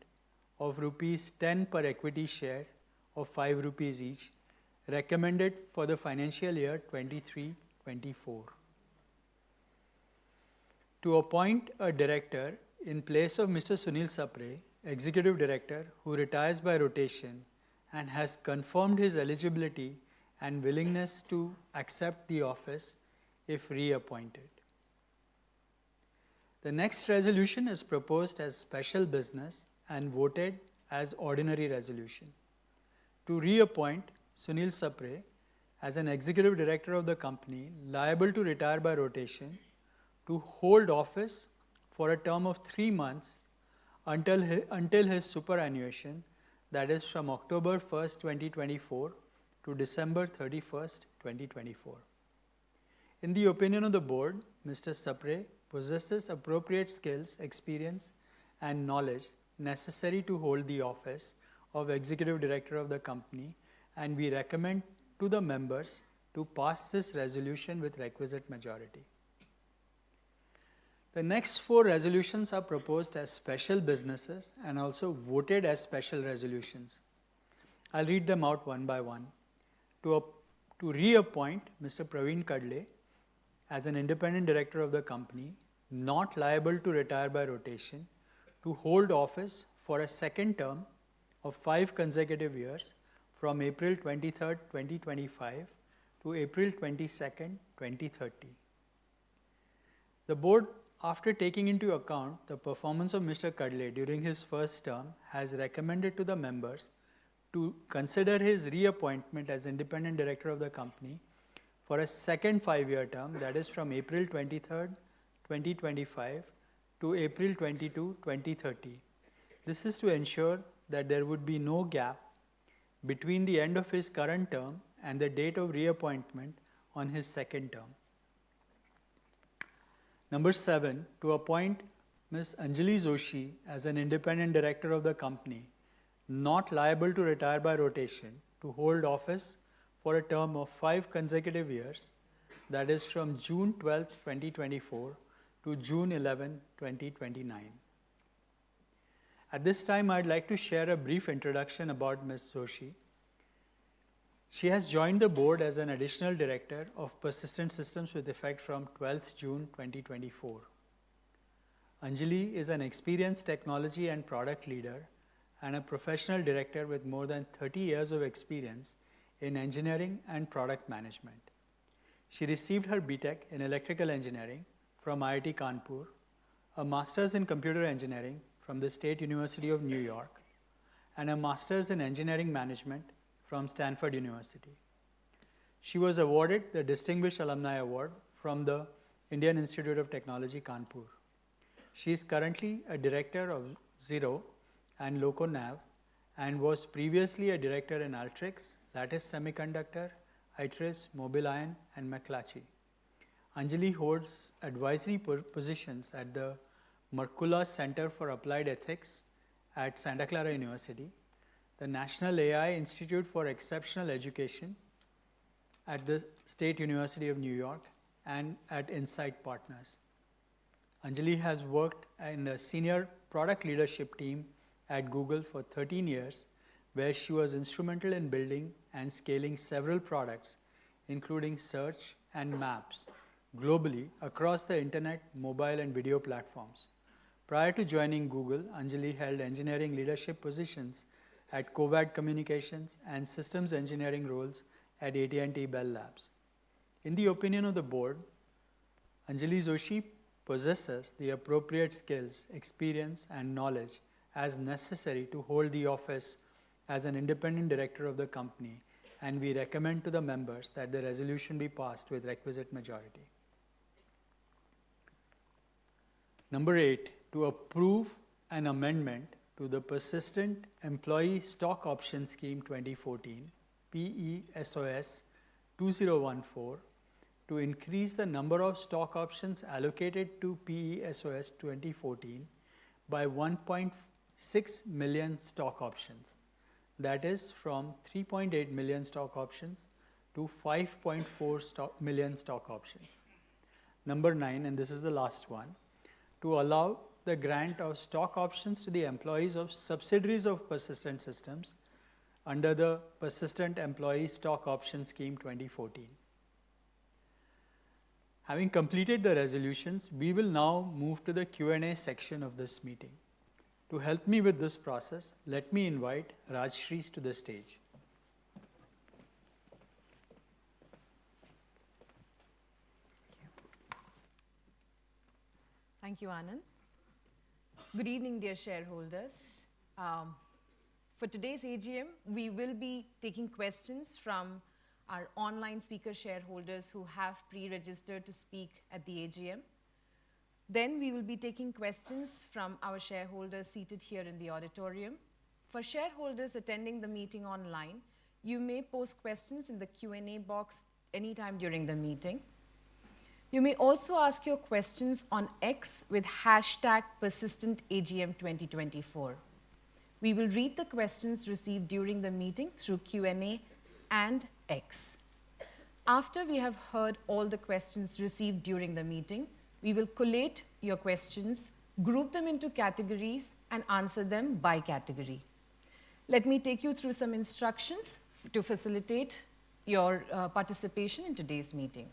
of rupees 10 per equity share of 5 rupees each, recommended for the financial year 23-24. To appoint a director in place of Mr. Sunil Sapre, Executive Director, who retires by rotation and has confirmed his eligibility and willingness to accept the office if reappointed. The next resolution is proposed as special business and voted as ordinary resolution. To reappoint Sunil Sapre as an Executive Director of the company liable to retire by rotation to hold office for a term of 3 months until his superannuation, that is from October 1st, 2024 to December 31st, 2024. In the opinion of the board, Mr. Sapre possesses appropriate skills, experience, and knowledge necessary to hold the office of Executive Director of the company, and we recommend to the members to pass this resolution with requisite majority. The next 4 resolutions are proposed as special businesses and also voted as special resolutions. I'll read them out one by one. To reappoint Mr. Praveen Kadle as an independent director of the company, not liable to retire by rotation, to hold office for a second term of 5 consecutive years from April 23rd, 2025 to April 22nd, 2030. The board, after taking into account the performance of Mr. Kadle during his first term, has recommended to the members to consider his reappointment as independent director of the company for a second 5-year term, that is from April 23rd, 2025 to April 22, 2030. This is to ensure that there would be no gap between the end of his current term and the date of reappointment on his second term. Number 7, to appoint Ms. Anjali Joshi as an independent director of the company, not liable to retire by rotation, to hold office for a term of 5 consecutive years, that is from June 12, 2024 to June 11, 2029. At this time, I'd like to share a brief introduction about Ms. Joshi. She has joined the board as an additional director of Persistent Systems with effect from 12th June 2024. Anjali is an experienced technology and product leader and a professional director with more than 30 years of experience in engineering and product management. She received her BTech in electrical engineering from IIT Kanpur, a master's in computer engineering from the State University of New York, and a master's in engineering management from Stanford University. She was awarded the Distinguished Alumni Award from the Indian Institute of Technology, Kanpur. She is currently a director of Zero and LocoNav and was previously a director in Altrix, Lattice Semiconductor, ITRIS, Mobiline, and McClatchy. Anjali holds advisory positions at the Merkulas Center for Applied Ethics at Santa Clara University, the National AI Institute for Exceptional Education at the State University of New York, and at Insight Partners. Anjali has worked in the senior product leadership team at Google for 13 years, where she was instrumental in building and scaling several products, including search and maps, globally across the internet, mobile, and video platforms. Prior to joining Google, Anjali held engineering leadership positions at Covad Communications and systems engineering roles at AT&T Bell Labs. In the opinion of the board, Anjali Joshi possesses the appropriate skills, experience, and knowledge as necessary to hold the office as an independent director of the company, and we recommend to the members that the resolution be passed with requisite majority. Number 8, to approve an amendment to the Persistent Employee Stock Option Scheme 2014, PESOS 2014, to increase the number of stock options allocated to PESOS 2014 by 1.6 million stock options. That is from 3.8 million stock options to 5.4 million stock options. Number 9, and this is the last one, to allow the grant of stock options to the employees of subsidiaries of Persistent Systems under the Persistent Employee Stock Option Scheme 2014. Having completed the resolutions, we will now move to the Q&A section of this meeting. To help me with this process, let me invite Rajshri to the stage. Thank you, Anand. Good evening, dear shareholders. For today's AGM, we will be taking questions from our online speaker shareholders who have pre-registered to speak at the AGM. Then we will be taking questions from our shareholders seated here in the auditorium. For shareholders attending the meeting online, you may post questions in the Q&A box anytime during the meeting. You may also ask your questions on X with hashtag PersistentAGM2024. We will read the questions received during the meeting through Q&A and X. After we have heard all the questions received during the meeting, we will collate your questions, group them into categories, and answer them by category. Let me take you through some instructions to facilitate your participation in today's meeting.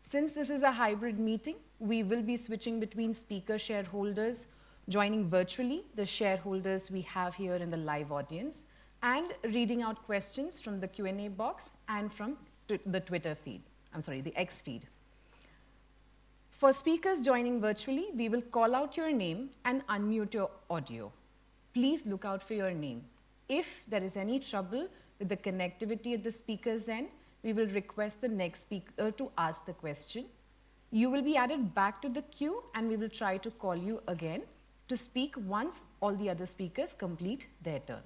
Since this is a hybrid meeting, we will be switching between speaker shareholders joining virtually, the shareholders we have here in the live audience, and reading out questions from the Q&A box and from the Twitter feed, the X feed. For speakers joining virtually, we will call out your name and unmute your audio. Please look out for your name. If there is any trouble with the connectivity at the speaker's end, we will request the next speaker to ask the question. You will be added back to the queue, and we will try to call you again to speak once all the other speakers complete their turn.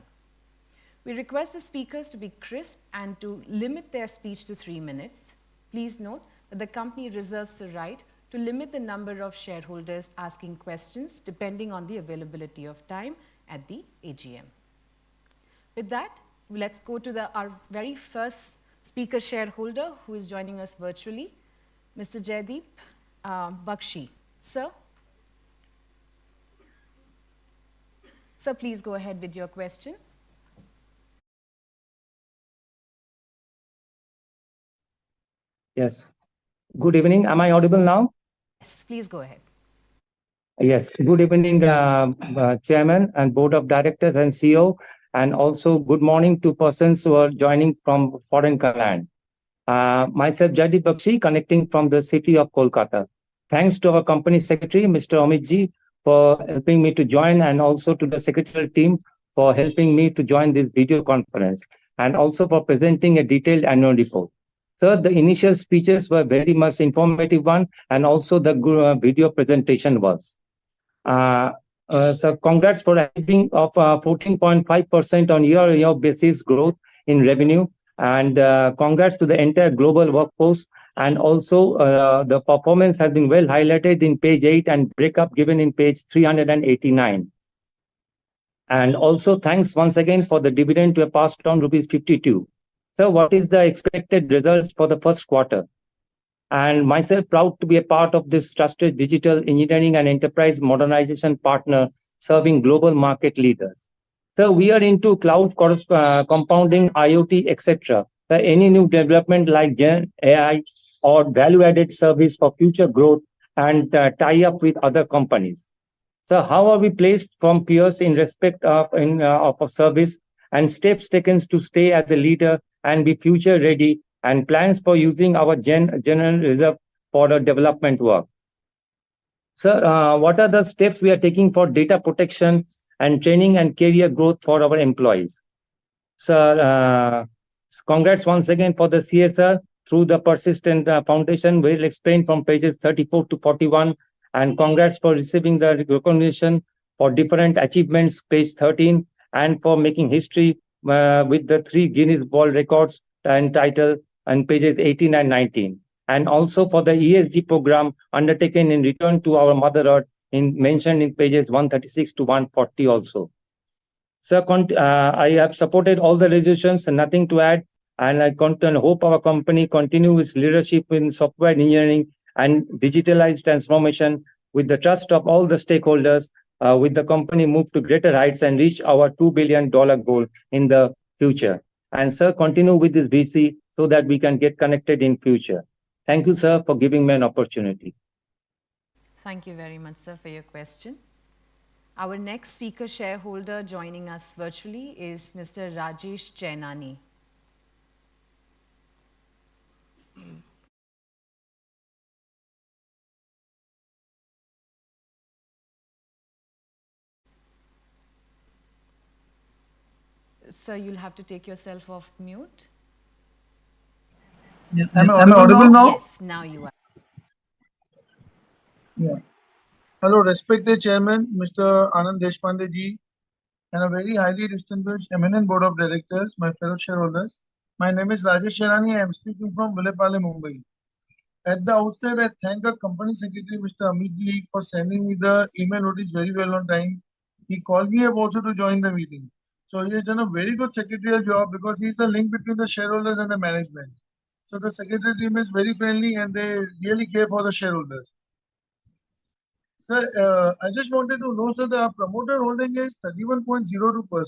We request the speakers to be crisp and to limit their speech to 3 minutes. Please note that the company reserves the right to limit the number of shareholders asking questions depending on the availability of time at the AGM. With that, let's go to our very first speaker shareholder who is joining us virtually, Mr. Jaideep Bakshi. Sir? Sir, please go ahead with your question. Yes. Good evening. Am I audible now? Yes, please go ahead. Yes. Good evening, Chairman and Board of Directors and CEO, and also good morning to persons who are joining from foreign land. Myself, Jaideep Bakshi, connecting from the city of Kolkata. Thanks to our company secretary, Mr. Amitji, for helping me to join, and also to the secretarial team for helping me to join this video conference, and also for presenting a detailed annual report. Sir, the initial speeches were very much informative one, and also the video presentation was. So congrats for achieving of 14.5% on year-on-year basis growth in revenue, and congrats to the entire global workforce. And also the performance has been well highlighted in page 8 and breakup given in page 389. And also thanks once again for the dividend to a passed on rupees 52. So what is the expected results for the first quarter? And myself proud to be a part of this trusted digital engineering and enterprise modernization partner serving global market leaders. So we are into cloud compounding, IoT, etc. Any new development like Gen AI or value-added service for future growth and tie up with other companies. So how are we placed from peers in respect of a service and steps taken to stay as a leader and be future ready, and plans for using our general reserve for the development work? Sir, what are the steps we are taking for data protection and training and career growth for our employees? Sir, congrats once again for the CSR through the Persistent Foundation. We'll explain from pages 34 to 41. And congrats for receiving the recognition for different achievements, page 13, and for making history with the 3 Guinness World Records and title and pages 18 and 19. And also for the ESG program undertaken in return to our Mother Earth mentioned in pages 136 to 140 also. Sir, I have supported all the resolutions and nothing to add. And I hope our company continue its leadership in software engineering and digitalized transformation with the trust of all the stakeholders, with the company move to greater heights and reach our $2 billion goal in the future. And sir, continue with this VC so that we can get connected in future. Thank you, sir, for giving me an opportunity. Thank you very much, sir, for your question. Our next speaker shareholder joining us virtually is Mr. Rajesh Chainani. Sir, you'll have to take yourself off mute. Yeah. Am I audible now? Yes, now you are. Yeah. Hello, respected Chairman, Mr. Anand Deshpande ji, and a very highly distinguished eminent board of directors, my fellow shareholders. My name is Rajesh Chainani. I am speaking from Vilepale, Mumbai. At the outset, I thank the company secretary, Mr. Amit ji, for sending me the email notice very well on time. He called me up also to join the meeting. So he has done a very good secretarial job because he is the link between the shareholders and the management. So the secretary team is very friendly and they really care for the shareholders. Sir, I just wanted to know, sir, the promoter holding is 31.02%.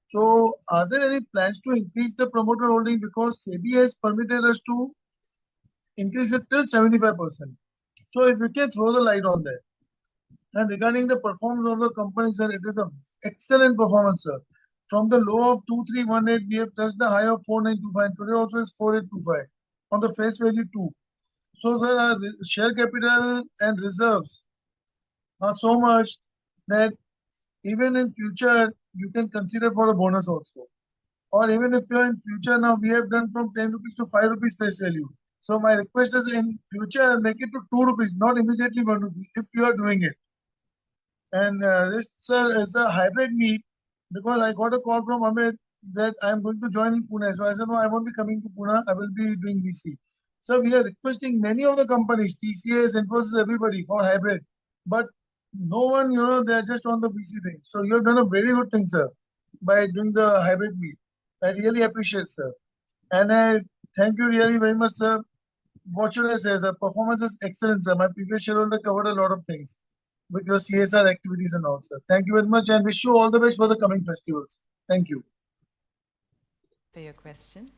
So are there any plans to increase the promoter holding, because SEBI has permitted us to increase it till 75%. So if you can throw the light on that. And regarding the performance of the company, sir, it is an excellent performance, sir. From the low of 2318, we have touched the high of 4925. Today also is 4825 on the face value 2. So, sir, our share capital and reserves are so much that even in future, you can consider for a bonus also. Or even if you're in future now, we have done from 10 rupees to 5 rupees face value. So my request is in future, make it to 2 rupees, not immediately 1 rupee, if you are doing it. And this, sir, is a hybrid meet, because I got a call from Amit that I am going to join in Pune. So I said, no, I won't be coming to Pune. I will be doing VC. So we are requesting many of the companies, TCS, Infosys, everybody for hybrid. But no one, they are just on the VC thing. So you have done a very good thing, sir. by doing the hybrid meet. I really appreciate, sir. And I thank you really very much, sir. What should I say? The performance is excellent, sir. My previous shareholder covered a lot of things with your CSR activities and all, sir. Thank you very much and wish you all the best for the coming festivals. Thank you. For your question.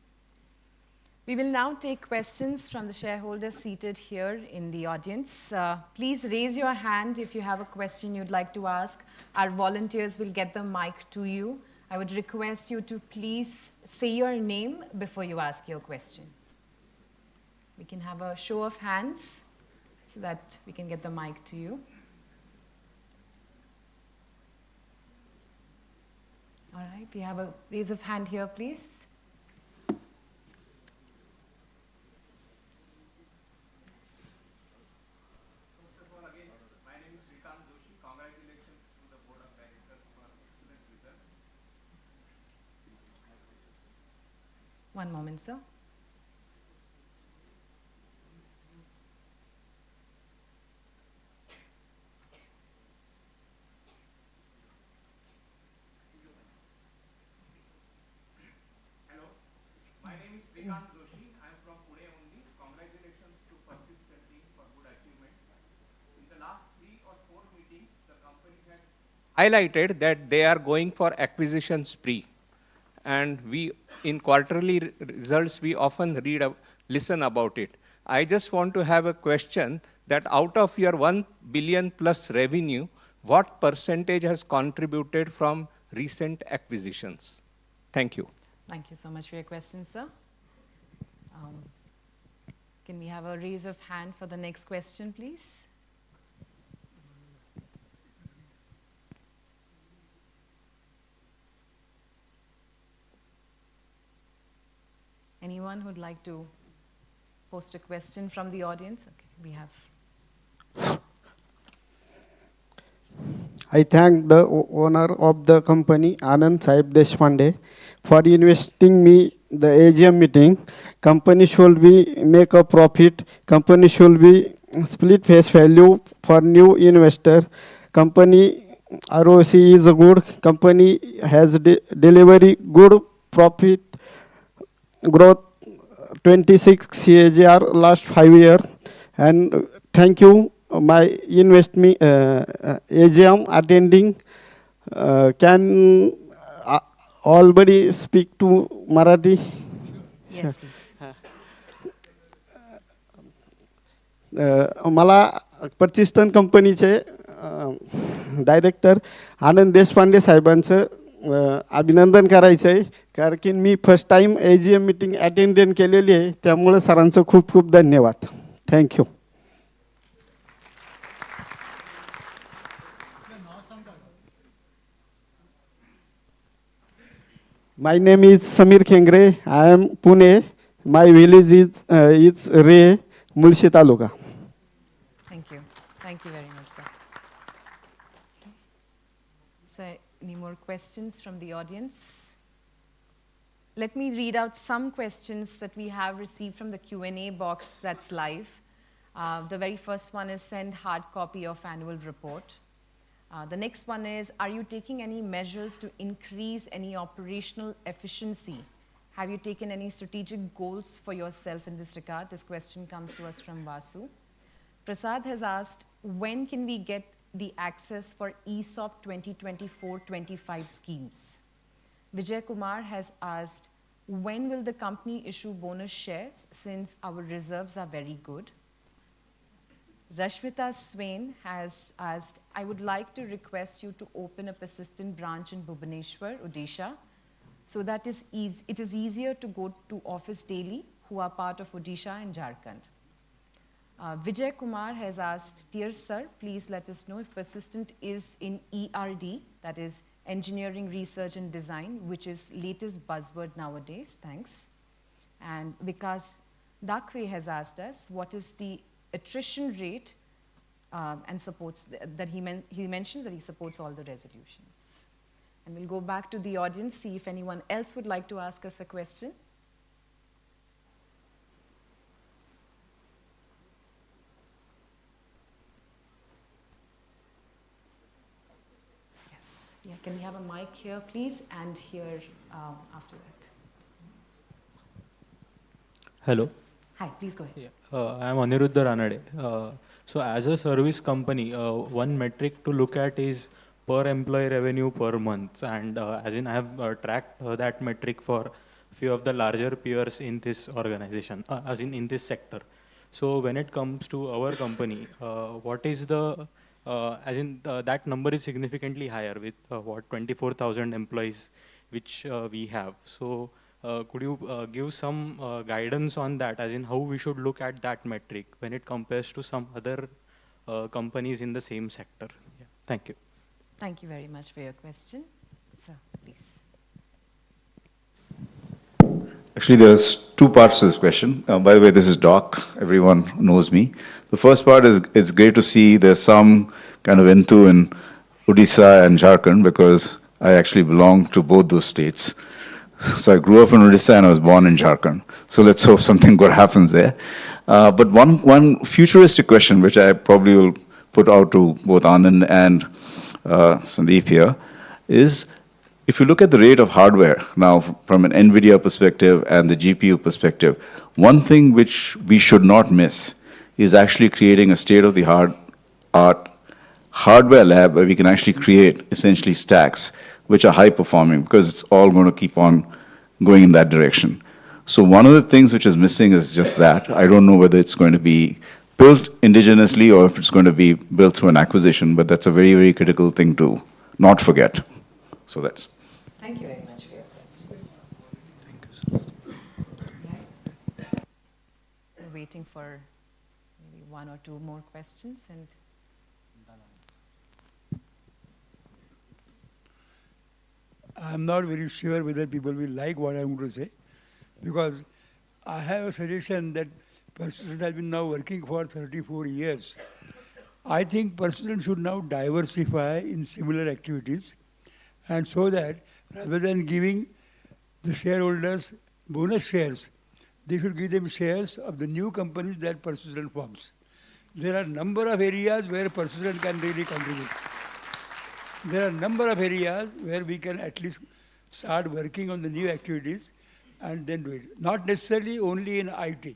We will now take questions from the shareholders seated here in the audience. Please raise your hand if you have a question you'd like to ask. Our volunteers will get the mic to you. I would request you to please say your name before you ask your question. We can have a show of hands so that we can get the mic to you. All right, we have a raise of hand here, please. One moment, sir. Hello, my name is Srikanth Joshi. I am from Pune only. Congratulations to Persistent team for good achievements. In the last 3 or 4 meetings, the company has highlighted that they are going for acquisition spree. And we, in quarterly results, we often listen about it. I just want to have a question that out of your 1 billion plus revenue, what percentage has contributed from recent acquisitions? Thank you. Thank you so much for your question, sir. Can we have a raise of hand for the next question, please? Anyone who'd like to post a question from the audience? Okay, we have. I thank the owner of the company, Anand Saib Deshpande, for investing me the AGM meeting. Company should be make a profit. Company should be split face value for new investor. Company ROC is a good. Company has delivery good profit growth 26 CAGR last 5 years. And thank you my investment AGM attending. Can already speak to Marathi? Yes, please. मला Persistent कंपनीचे director Anand Deshpande साहेबांचं अभिनंदन करायचं आहे, कारण की मी first time AGM meeting attend केलेली आहे, त्यामुळे सरांचं खूप खूप धन्यवाद. Thank you. My name is Samir Khengre. I am Pune. My village is Re, Mulshi Taluka. Thank you. Thank you very much, sir. So, any more questions from the audience? Let me read out some questions that we have received from the Q&A box that's live. The very first one is send hard copy of annual report. The next one is, are you taking any measures to increase any operational efficiency? Have you taken any strategic goals for yourself in this regard? This question comes to us from Vasu. Prasad has asked, when can we get the access for ESOP 2024-25 schemes? Vijay Kumar has asked, when will the company issue bonus shares since our reserves are very good? Rashmita Swain has asked, I would like to request you to open a Persistent branch in Bhubaneswar, Odisha, so that it is easier to go to office daily, who are part of Odisha and Jharkhand. Vijay Kumar has asked, dear sir, please let us know if Persistent is in ERD, that is Engineering, Research and Design, which is latest buzzword nowadays, thanks. And Vikas Dakwe has asked us, what is the attrition rate and supports that he mentions that he supports all the resolutions. And we'll go back to the audience, see if anyone else would like to ask us a question. Yes, Yeah, can we have a mic here, please, and here after that? Hello. Hi, please go ahead. Yeah. I am Aniruddha Ranade. So as a service company, one metric to look at is per employee revenue per month. And as in I have tracked that metric for few of the larger peers in this organization, as in this sector. So when it comes to our company, what is the, that number is significantly higher with what 24,000 employees which we have. So could you give some guidance on that, as in how we should look at that metric when it compares to some other companies in the same sector? Yeah. Thank you. Thank you very much for your question. Sir, please. Actually, there's two parts to this question. By the way, this is Doc. Everyone knows me. The first part is it's great to see there's some kind of enthou in Odisha and Jharkhand, because I actually belong to both those states. So I grew up in Odisha and I was born in Jharkhand. So let's hope something good happens there. But one futuristic question, which I probably will put out to both Anand and Sandeep here, is if you look at the rate of hardware now from an NVIDIA perspective and the GPU perspective, one thing which we should not miss is actually creating a state-of-the-art hardware lab where we can actually create essentially stacks which are high performing, because it's all going to keep on going in that direction. So one of the things which is missing is just that. I don't know whether it's going to be built indigenously or if it's going to be built through an acquisition, but that's a very, very critical thing to not forget. So that's. Thank you very much for your question. We're waiting for maybe one or two more questions, and I'm not very sure whether people will like what I'm going to say, because I have a suggestion that Persistent has been now working for 34 years. I think Persistent should now diversify in similar activities, and so that rather than giving the shareholders bonus shares, they should give them shares of the new companies that Persistent forms. There are a number of areas where Persistent can really contribute. There are a number of areas where we can at least start working on the new activities and then do it. Not necessarily only in IT.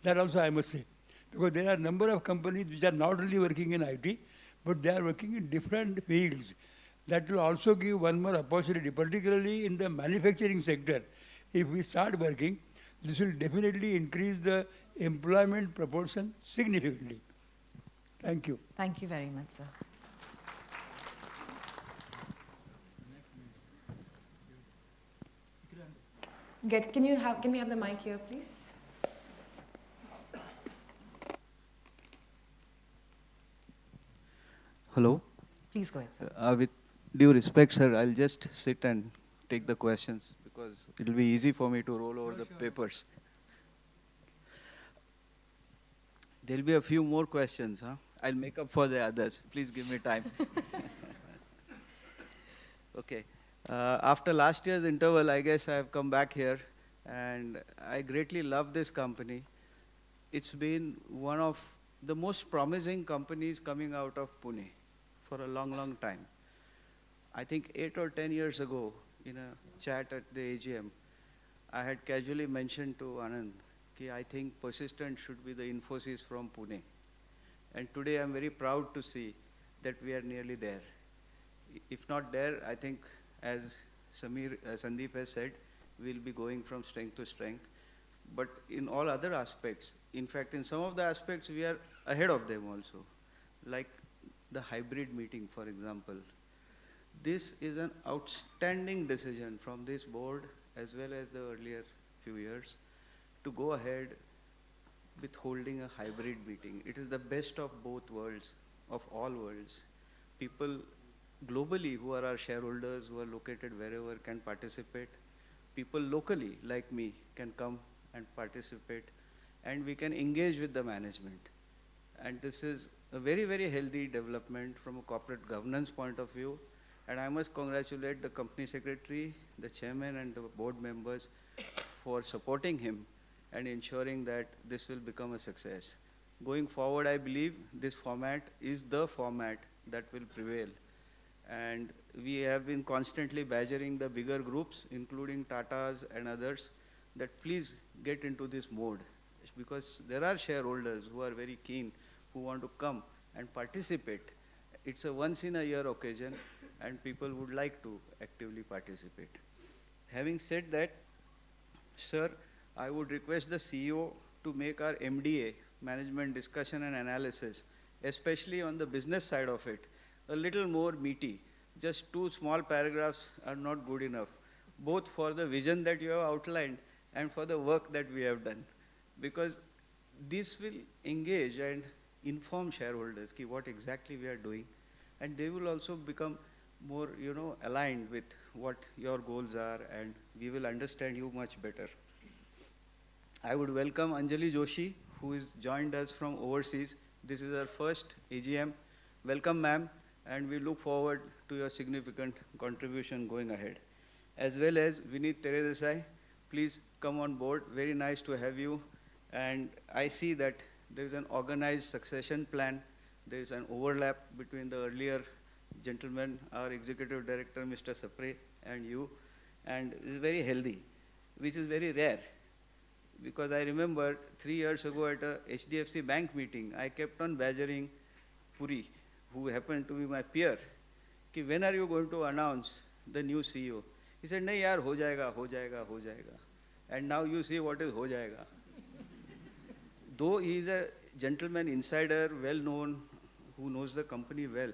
That also I must say. Because there are a number of companies which are not only working in IT, but they are working in different fields. That will also give one more opportunity, particularly in the manufacturing sector. If we start working, this will definitely increase the employment proportion significantly. Thank you. thank you very much, sir. Can we have the mic here, please? Hello. Please go ahead, sir. With due respect, sir, I'll just sit and take the questions because it'll be easy for me to roll over the papers. There'll be a few more questions, huh? I'll make up for the others. Please give me time. Okay. After last year's interval, I guess I've come back here, and I greatly love this company. It's been one of the most promising companies coming out of Pune for a long, long time. I think 8 or 10 years ago, in a chat at the AGM, I had casually mentioned to Anand that I think Persistent should be the Infosys from Pune. And today I'm very proud to see that we are nearly there. If not there, I think as Sandeep has said, we'll be going from strength to strength. But in all other aspects, in fact, in some of the aspects, we are ahead of them also. Like the hybrid meeting, for example. This is an outstanding decision from this board, as well as the earlier few years, to go ahead with holding a hybrid meeting. It is the best of both worlds, of all worlds. People globally who are our shareholders, who are located wherever, can participate. People locally, like me, can come and participate, and we can engage with the management. And this is a very, very healthy development from a corporate governance point of view. And I must congratulate the company secretary, the chairman, and the board members for supporting him and ensuring that this will become a success. Going forward, I believe this format is the format that will prevail. And we have been constantly badgering the bigger groups, including Tatas and others, that please get into this mode. Because there are shareholders who are very keen, who want to come and participate. It's a once in a year occasion, and people would like to actively participate. Having said that, sir, I would request the CEO to make our MDA, Management Discussion and Analysis, especially on the business side of it, a little more meaty. Just 2 small paragraphs are not good enough, both for the vision that you have outlined and for the work that we have done. Because this will engage and inform shareholders ki what exactly we are doing, and they will also become more, aligned with what your goals are, and we will understand you much better. I would welcome Anjali Joshi, who is joined us from overseas. This is her first AGM. Welcome, ma'am, and we look forward to your significant contribution going ahead. As well as Vineet Teredesai, please come on board. Very nice to have you. And I see that there is an organized succession plan. There is an overlap between the earlier gentleman, our executive director, Mr. Sapre, and you. And it is very healthy, which is very rare. Because I remember 3 years ago at a HDFC Bank meeting, I kept on badgering Puri, who happened to be my peer, ki when are you going to announce the new CEO? He said, nahi yaar, ho jayega, ho jayega, ho jayega. And now you see what is ho jayega. Though he is a gentleman insider, well known, who knows the company well,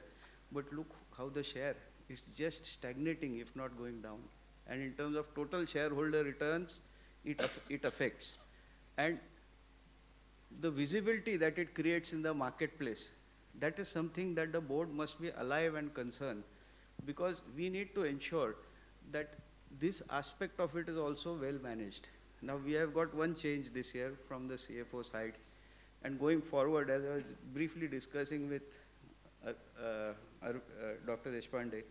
but look how the share is just stagnating, if not going down. And in terms of total shareholder returns, it affects. And the visibility that it creates in the marketplace, that is something that the board must be alive and concerned, because we need to ensure that this aspect of it is also well managed. Now we have got one change this year from the CFO side, and going forward, as I was briefly discussing with Dr. Deshpande,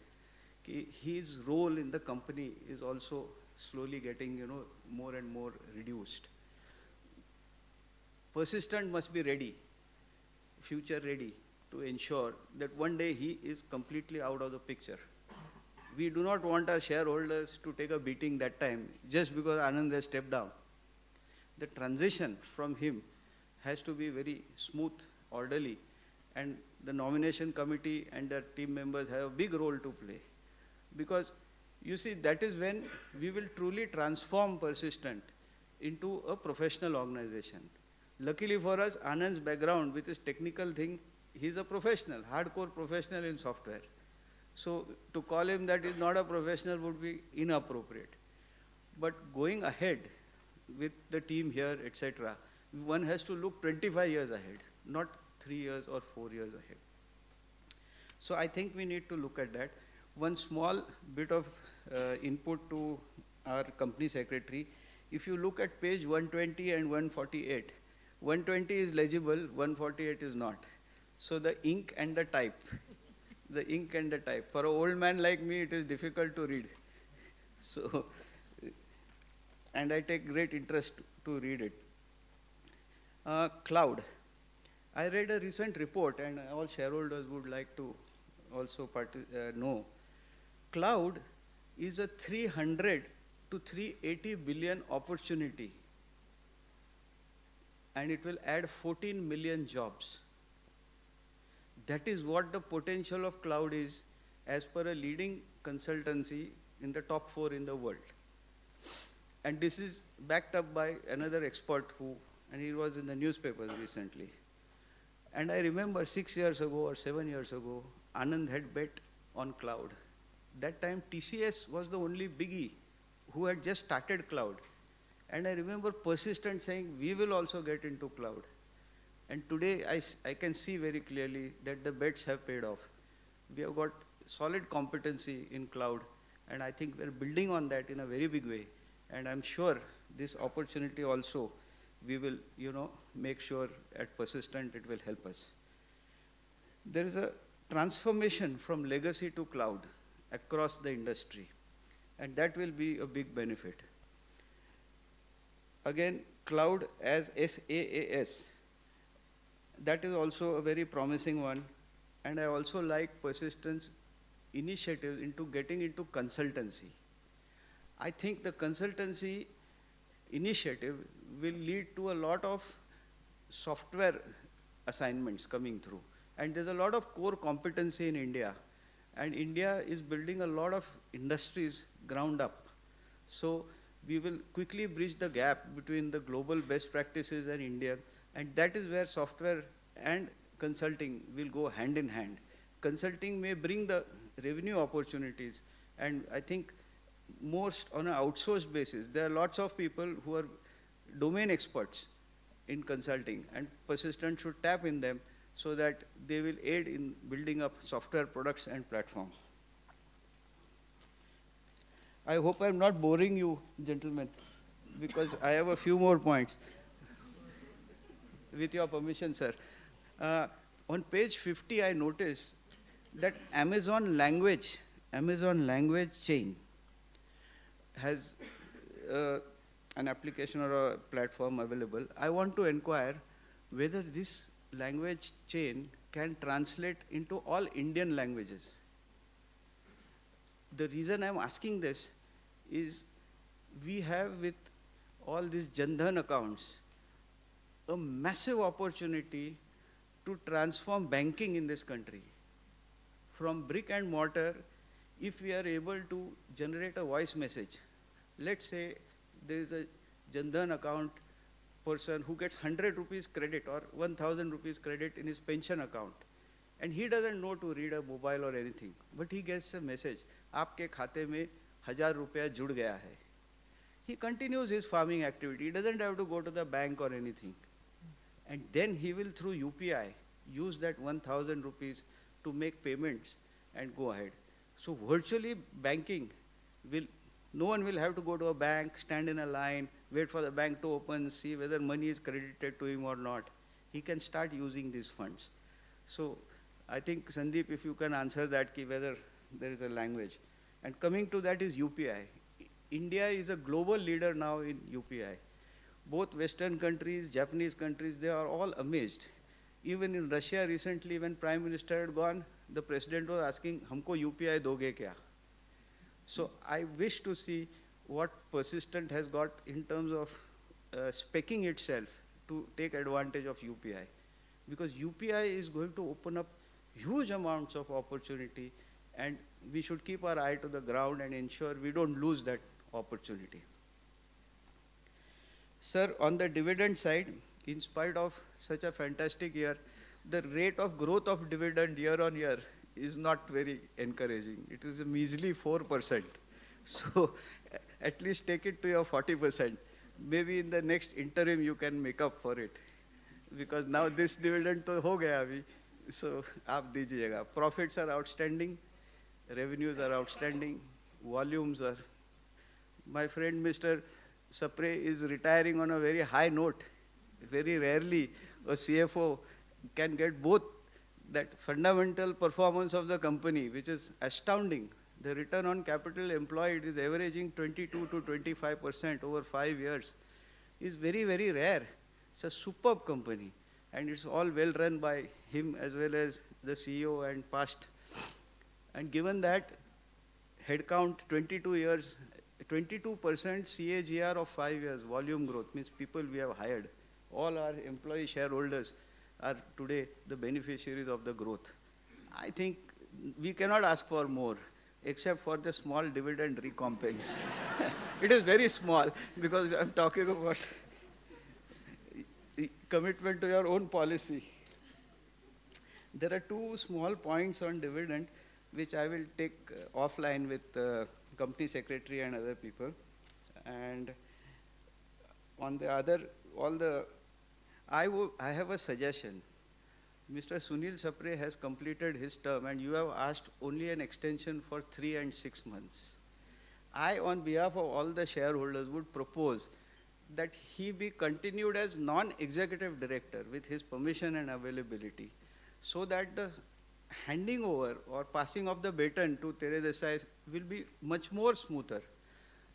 his role in the company is also slowly getting, more and more reduced. Persistent must be ready, future ready, to ensure that one day he is completely out of the picture. We do not want our shareholders to take a beating that time just because Anand has stepped down. The transition from him has to be very smooth, orderly, and the nomination committee and their team members have a big role to play. Because you see, that is when we will truly transform Persistent into a professional organization. Luckily for us, Anand's background with his technical thing, he's a professional, hardcore professional in software. So to call him that is not a professional would be inappropriate. But going ahead with the team here, etc., one has to look 25 years ahead, not 3 years or 4 years ahead. So I think we need to look at that. One small bit of input to our company secretary. If you look at page 120 and 148, 120 is legible, 148 is not. So the ink and the type, For an old man like me, it is difficult to read. So, and I take great interest to read it. Cloud. I read a recent report, and all shareholders would like to also know. Cloud is a 300 to 380 billion opportunity, and it will add 14 million jobs. That is what the potential of cloud is, as per a leading consultancy in the top 4 in the world. And this is backed up by another expert and he was in the newspapers recently. And I remember 6 years ago or 7 years ago, Anand had bet on cloud. That time TCS was the only biggie who had just started cloud. And I remember Persistent saying, we will also get into cloud. And today I can see very clearly that the bets have paid off. We have got solid competency in cloud, and I think we're building on that in a very big way. And I'm sure this opportunity also, we will, make sure at Persistent it will help us. There is a transformation from legacy to cloud across the industry, and that will be a big benefit. Again, cloud as SaaS, that is also a very promising one, and I also like Persistent's initiatives into getting into consultancy. I think the consultancy initiative will lead to a lot of software assignments coming through. And there's a lot of core competency in India. And India is building a lot of industries ground up. So we will quickly bridge the gap between the global best practices and India. And that is where software and consulting will go hand in hand. Consulting may bring the revenue opportunities. And I think most on an outsourced basis, there are lots of people who are domain experts in consulting, and Persistent should tap in them so that they will aid in building up software products and platforms. I hope I'm not boring you, gentlemen, because I have a few more points. With your permission, sir. On page 50, I noticed that Amazon language chain has an application or a platform available. I want to inquire whether this language chain can translate into all Indian languages. The reason I'm asking this is we have with all these Jan Dhan accounts a massive opportunity to transform banking in this country. From brick and mortar, if we are able to generate a voice message, let's say there is a Jan Dhan account person who gets 100 rupees credit or 1000 rupees credit in his pension account, and he doesn't know to read a mobile or anything, but he gets a message, आपके खाते में 1000 रुपया जुड़ गया है. He continues his farming activity. He doesn't have to go to the bank or anything. And then he will, through UPI, use that 1000 rupees to make payments and go ahead. So virtually banking will, no one will have to go to a bank, stand in a line, wait for the bank to open, see whether money is credited to him or not. He can start using these funds. So I think, Sandeep, if you can answer that, whether there is a language. And coming to that is UPI. India is a global leader now in UPI. Both Western countries, Japanese countries, they are all amazed. Even in Russia recently, when Prime Minister had gone, the President was asking, "Humko UPI doge kya?" So I wish to see what Persistent has got in terms of speccing itself to take advantage of UPI. Because UPI is going to open up huge amounts of opportunity, and we should keep our eye to the ground and ensure we don't lose that opportunity. Sir, on the dividend side, in spite of such a fantastic year, the rate of growth of dividend year on year is not very encouraging. It is a measly 4%. So at least take it to your 40%. Maybe in the next interim you can make up for it. Because now this dividend to ho gaya abhi. So aap dijiyega. Profits are outstanding, revenues are outstanding, volumes are. My friend Mr. Sapre is retiring on a very high note. Very rarely a CFO can get both that fundamental performance of the company, which is astounding. The return on capital employed is averaging 22 to 25% over 5 years. Is very, very rare. It's a superb company. And it's all well run by him as well as the CEO and past. And given that headcount 22 years, 22% CAGR of 5 years, volume growth, means people we have hired. All our employee shareholders are today the beneficiaries of the growth. I think we cannot ask for more, except for the small dividend recompense. It is very small, because I'm talking about commitment to your own policy. There are two small points on dividend, which I will take offline with the company secretary and other people. And on the other, I have a suggestion. Mr. Sunil Sapre has completed his term, and you have asked only an extension for 3 and 6 months. I, on behalf of all the shareholders, would propose that he be continued as non-executive director with his permission and availability, so that the handing over or passing of the baton to Tere Desai will be much more smoother.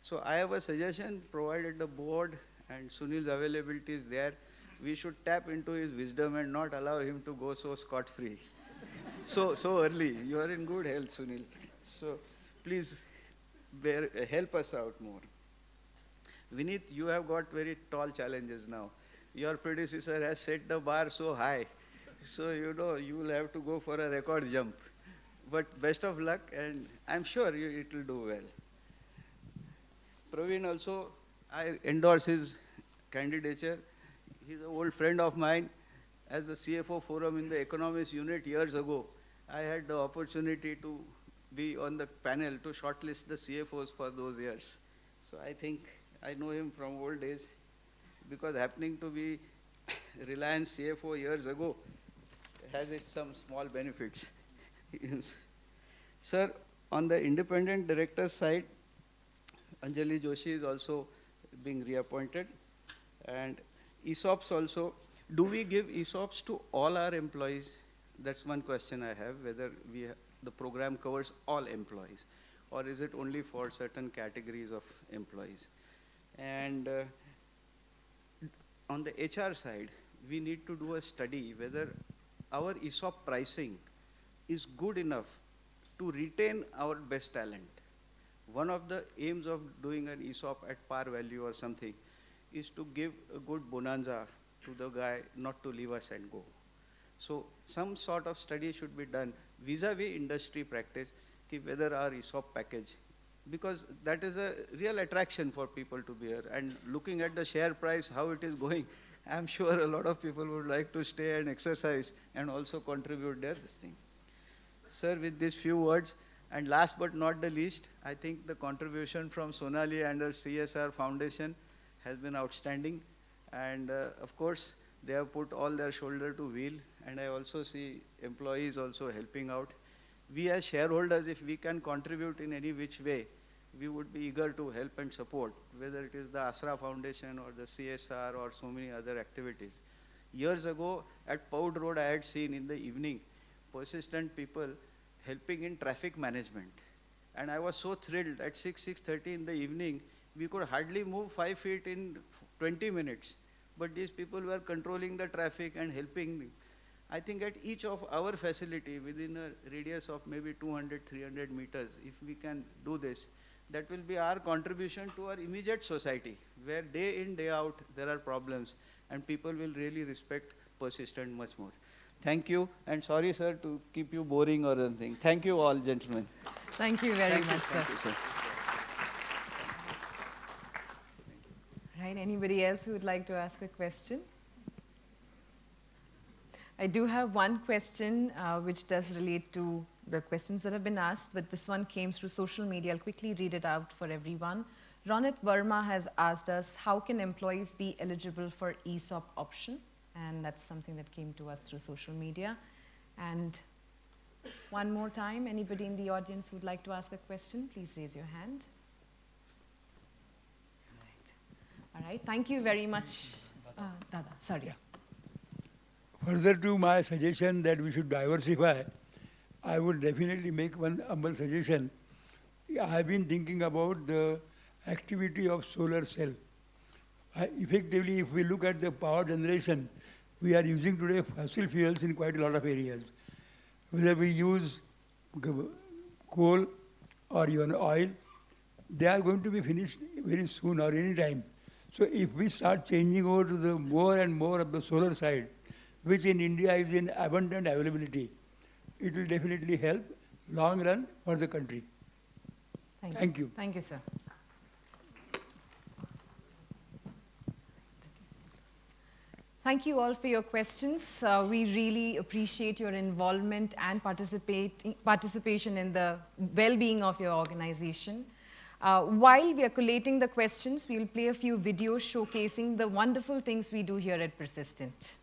So I have a suggestion, provided the board and Sunil's availability is there, we should tap into his wisdom and not allow him to go so scot-free. so early. You are in good health, Sunil. So please help us out more. Vineet, you have got very tall challenges now. Your predecessor has set the bar so high. So, you know, you will have to go for a record jump. But best of luck, and I'm sure it will do well. Praveen also, I endorse his candidature. He's an old friend of mine. As the CFO forum in the economics unit years ago, I had the opportunity to be on the panel to shortlist the CFOs for those years. So I think I know him from old days, because happening to be Reliance CFO years ago has its some small benefits. Sir, on the independent director side, Anjali Joshi is also being reappointed. And ESOPs also, do we give ESOPs to all our employees? That's one question I have, whether the program covers all employees, or is it only for certain categories of employees? And on the HR side, we need to do a study whether our ESOP pricing is good enough to retain our best talent. One of the aims of doing an ESOP at par value or something is to give a good bonanza to the guy not to leave us and go. So some sort of study should be done vis-a-vis industry practice, whether our ESOP package, because that is a real attraction for people to be here. And looking at the share price, how it is going, I'm sure a lot of people would like to stay and exercise and also contribute their this thing. Sir, with these few words, and last but not the least, I think the contribution from Sonali and the CSR Foundation has been outstanding. And of course, they have put all their shoulder to wheel. And I also see employees also helping out. We as shareholders, if we can contribute in any which way, we would be eager to help and support, whether it is the Asra Foundation or the CSR or so many other activities. Years ago, at Poud Road, I had seen in the evening, persistent people helping in traffic management. And I was so thrilled. At 6:30 in the evening, we could hardly move 5 feet in 20 minutes. But these people were controlling the traffic and helping. I think at each of our facility, within a radius of maybe 200, 300 meters, if we can do this, that will be our contribution to our immediate society, where day in, day out, there are problems, and people will really respect persistent much more. Thank you, and sorry, sir, to keep you boring or anything. Thank you all, gentlemen. Thank you very much, sir. Thank you, sir. Right, anybody else who would like to ask a question? I do have one question which does relate to the questions that have been asked, but this one came through social media. I'll quickly read it out for everyone. Ronit Verma has asked us, how can employees be eligible for ESOP option? And that's something that came to us through social media. And one more time, anybody in the audience who would like to ask a question, please raise your hand. All right, thank you very much. Dada, sorry. Yeah. Further to my suggestion that we should diversify, I would definitely make one humble suggestion. I have been thinking about the activity of solar cell. Effectively, if we look at the power generation, we are using today fossil fuels in quite a lot of areas. Whether we use coal or even oil, they are going to be finished very soon or any time. So if we start changing over to the more and more of the solar side, which in India is in abundant availability, it will definitely help long run for the country. Thank you. Thank you, sir. Thank you all for your questions. We really appreciate your involvement and participation in the well-being of your organization. While we are collating the questions, we'll play a few videos showcasing the wonderful things we do here at Persistent.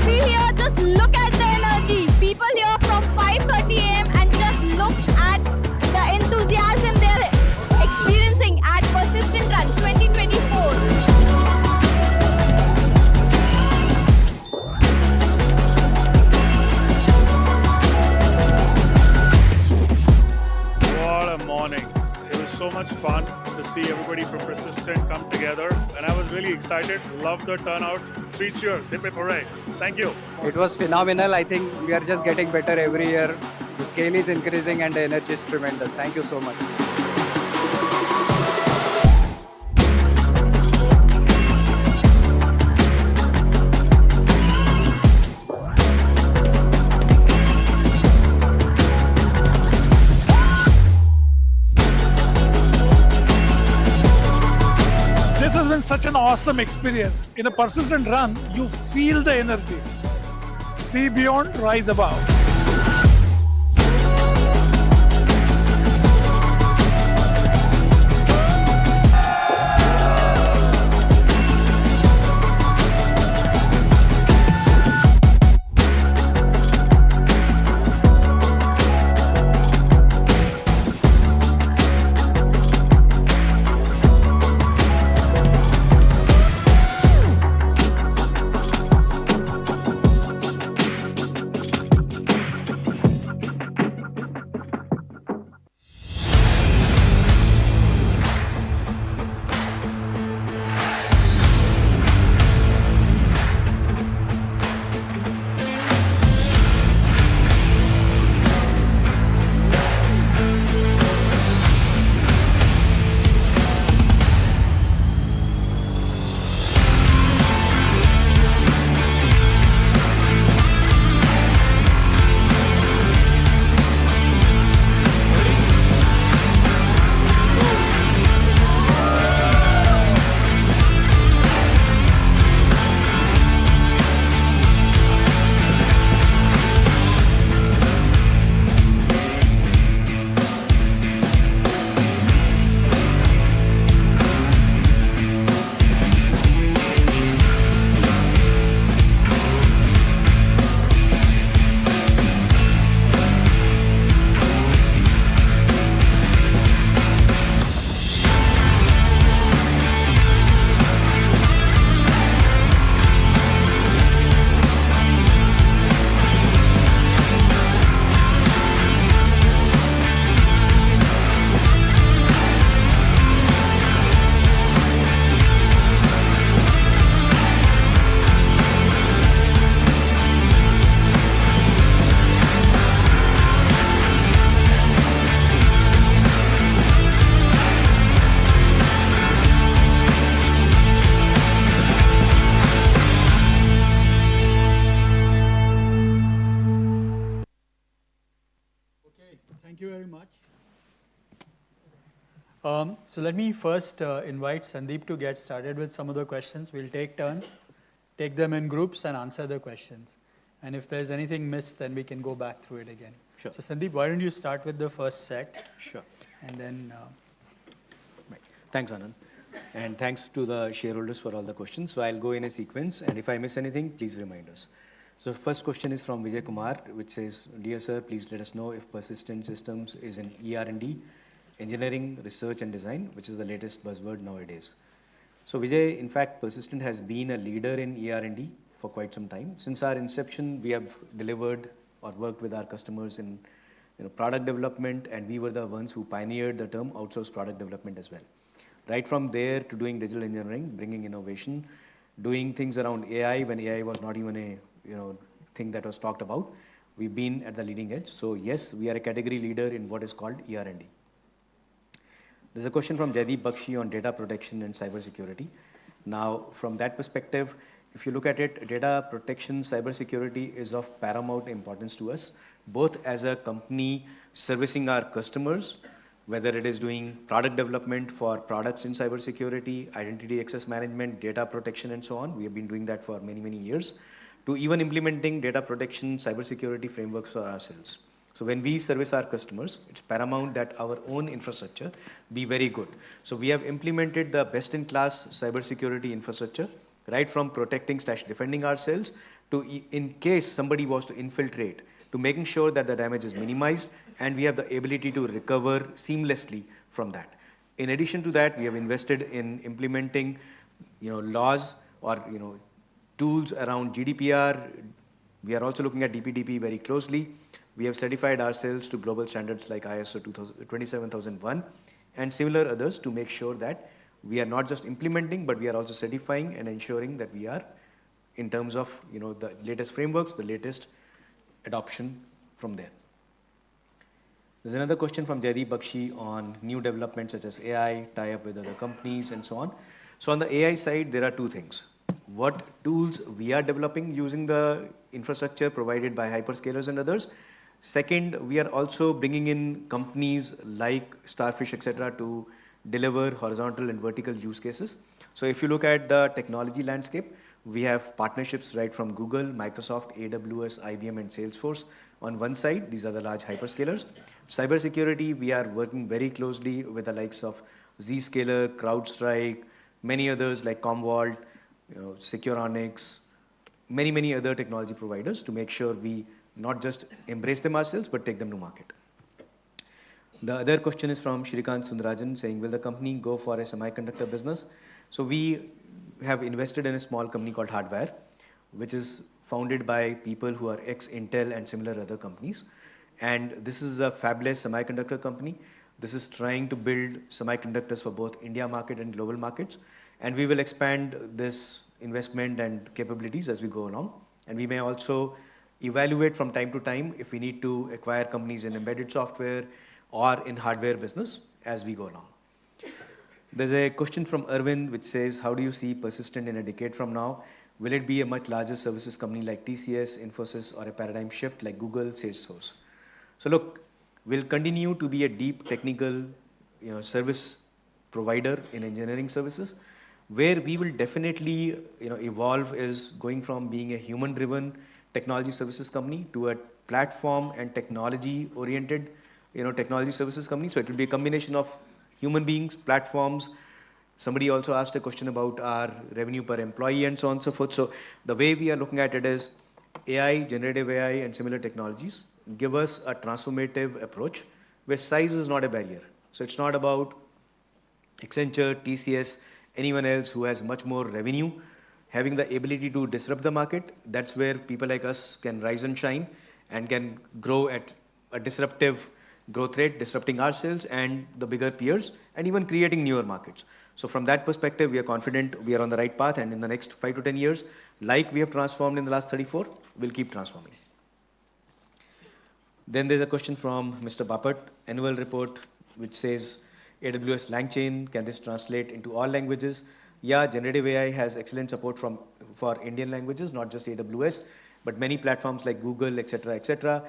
Feel here, just look at the energy. People here from 5:30 a.m. and just look at was so much fun to see everybody from Persistent come together, and I was really excited. Loved the turnout. 3 cheers. Hip hip hooray. Thank you. It was phenomenal. I think we are just getting better every year. The scale is increasing and the energy is tremendous. Thank you so much. This has been such an awesome experience. In a persistent run, you feel the energy. See beyond, rise above. Thank you very much. So let me first invite Sandeep to get started with some of the questions. We'll take turns, take them in groups and answer the questions. And if there's anything missed, then we can go back through it again. Sure. So Sandeep, why don't you start with the first set? Sure. And then... Right. Thanks, Anand. And thanks to the shareholders for all the questions. So I'll go in a sequence, and if I miss anything, please remind us. So first question is from Vijay Kumar, which says, Dear Sir, please let us know if Persistent Systems is in ER&D, engineering, research and design, which is the latest buzzword nowadays. So Vijay, in fact, Persistent has been a leader in ER&D for quite some time. Since our inception, we have delivered or worked with our customers in product development, and we were the ones who pioneered the term outsourced product development as well. Right from there to doing digital engineering, bringing innovation, doing things around AI when AI was not even a thing that was talked about. We've been at the leading edge. So yes, we are a category leader in what is called ER&D. There's a question from Jaideep Bakshi on data protection and cybersecurity. Now, from that perspective, if you look at it, data protection, cybersecurity is of paramount importance to us, both as a company servicing our customers, whether it is doing product development for products in cybersecurity, identity access management, data protection, and so on. We have been doing that for many, many years, to even implementing data protection, cybersecurity frameworks for ourselves. So when we service our customers, it's paramount that our own infrastructure be very good. So we have implemented the best-in-class cybersecurity infrastructure, right from protecting / defending ourselves to in case somebody was to infiltrate, to making sure that the damage is minimized and we have the ability to recover seamlessly from that. In addition to that, we have invested in implementing laws or tools around GDPR. We are also looking at DPDP very closely. We have certified ourselves to global standards like ISO 27001, and similar others to make sure that we are not just implementing, but we are also certifying and ensuring that we are in terms of the latest frameworks, the latest adoption from there. There's another question from Jaideep Bakshi on new developments such as AI, tie-up with other companies and so on. So on the AI side, there are two things. What tools we are developing using the infrastructure provided by hyperscalers and others. Second, we are also bringing in companies like Starfish, etc., to deliver horizontal and vertical use cases. So if you look at the technology landscape, we have partnerships right from Google, Microsoft, AWS, IBM, and Salesforce. On one side, these are the large hyperscalers. Cybersecurity, we are working very closely with the likes of Zscaler, CrowdStrike, many others like Commvault, Securonics, many other technology providers to make sure we not just embrace them ourselves, but take them to market. The other question is from Shrikant Sundarajan saying, will the company go for a semiconductor business? So we have invested in a small company called Hardware, which is founded by people who are ex-Intel and similar other companies. And this is a fabless semiconductor company. This is trying to build semiconductors for both India market and global markets. And we will expand this investment and capabilities as we go along. And we may also evaluate from time to time if we need to acquire companies in embedded software or in hardware business as we go along. There's a question from Arvind which says, how do you see Persistent in a decade from now? Will it be a much larger services company like TCS, Infosys, or a paradigm shift like Google, Salesforce? So look, we'll continue to be a deep technical service provider in engineering services. Where we will definitely evolve is going from being a human-driven technology services company to a platform and technology-oriented technology services company. So it will be a combination of human beings, platforms. Somebody also asked a question about our revenue per employee and so on and so forth. So the way we are looking at it is AI, generative AI, and similar technologies give us a transformative approach where size is not a barrier. So it's not about Accenture, TCS, anyone else who has much more revenue, having the ability to disrupt the market. That's where people like us can rise and shine and can grow at a disruptive growth rate, disrupting ourselves and the bigger peers, and even creating newer markets. So from that perspective, we are confident we are on the right path, and in the next 5 to 10 years, like we have transformed in the last 34, we'll keep transforming. Then there's a question from Mr. Bapat, annual report, which says, AWS LangChain, can this translate into all languages? Yeah, generative AI has excellent support for Indian languages, not just AWS, but many platforms like Google, etc.,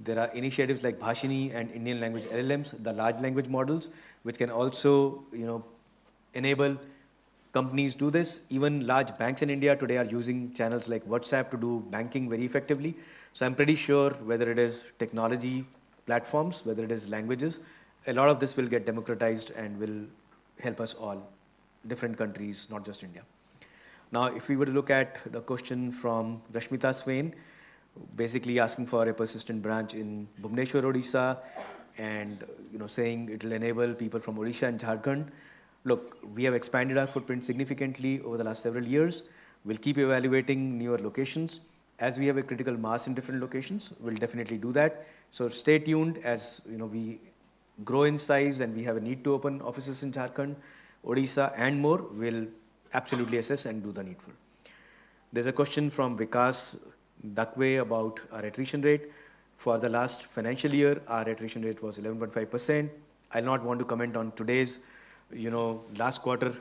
there are initiatives like Bhashini and Indian language LLMs, the large language models, which can also enable companies do this. Even large banks in India today are using channels like WhatsApp to do banking very effectively. So I'm pretty sure whether it is technology platforms, whether it is languages, a lot of this will get democratized and will help us all, different countries, not just India. Now, if we were to look at the question from Rashmita Swain, basically asking for a Persistent branch in Bhubaneswar, Odisha, and saying it will enable people from Odisha and Jharkhand. Look, we have expanded our footprint significantly over the last several years. We'll keep evaluating newer locations. As we have a critical mass in different locations, we'll definitely do that. So stay tuned as we grow in size and we have a need to open offices in Jharkhand, Odisha, and more. We'll absolutely assess and do the needful. There's a question from Vikas Dakwe about our attrition rate. For the last financial year, our attrition rate was 11.5%. I'll not want to comment on today's, last quarter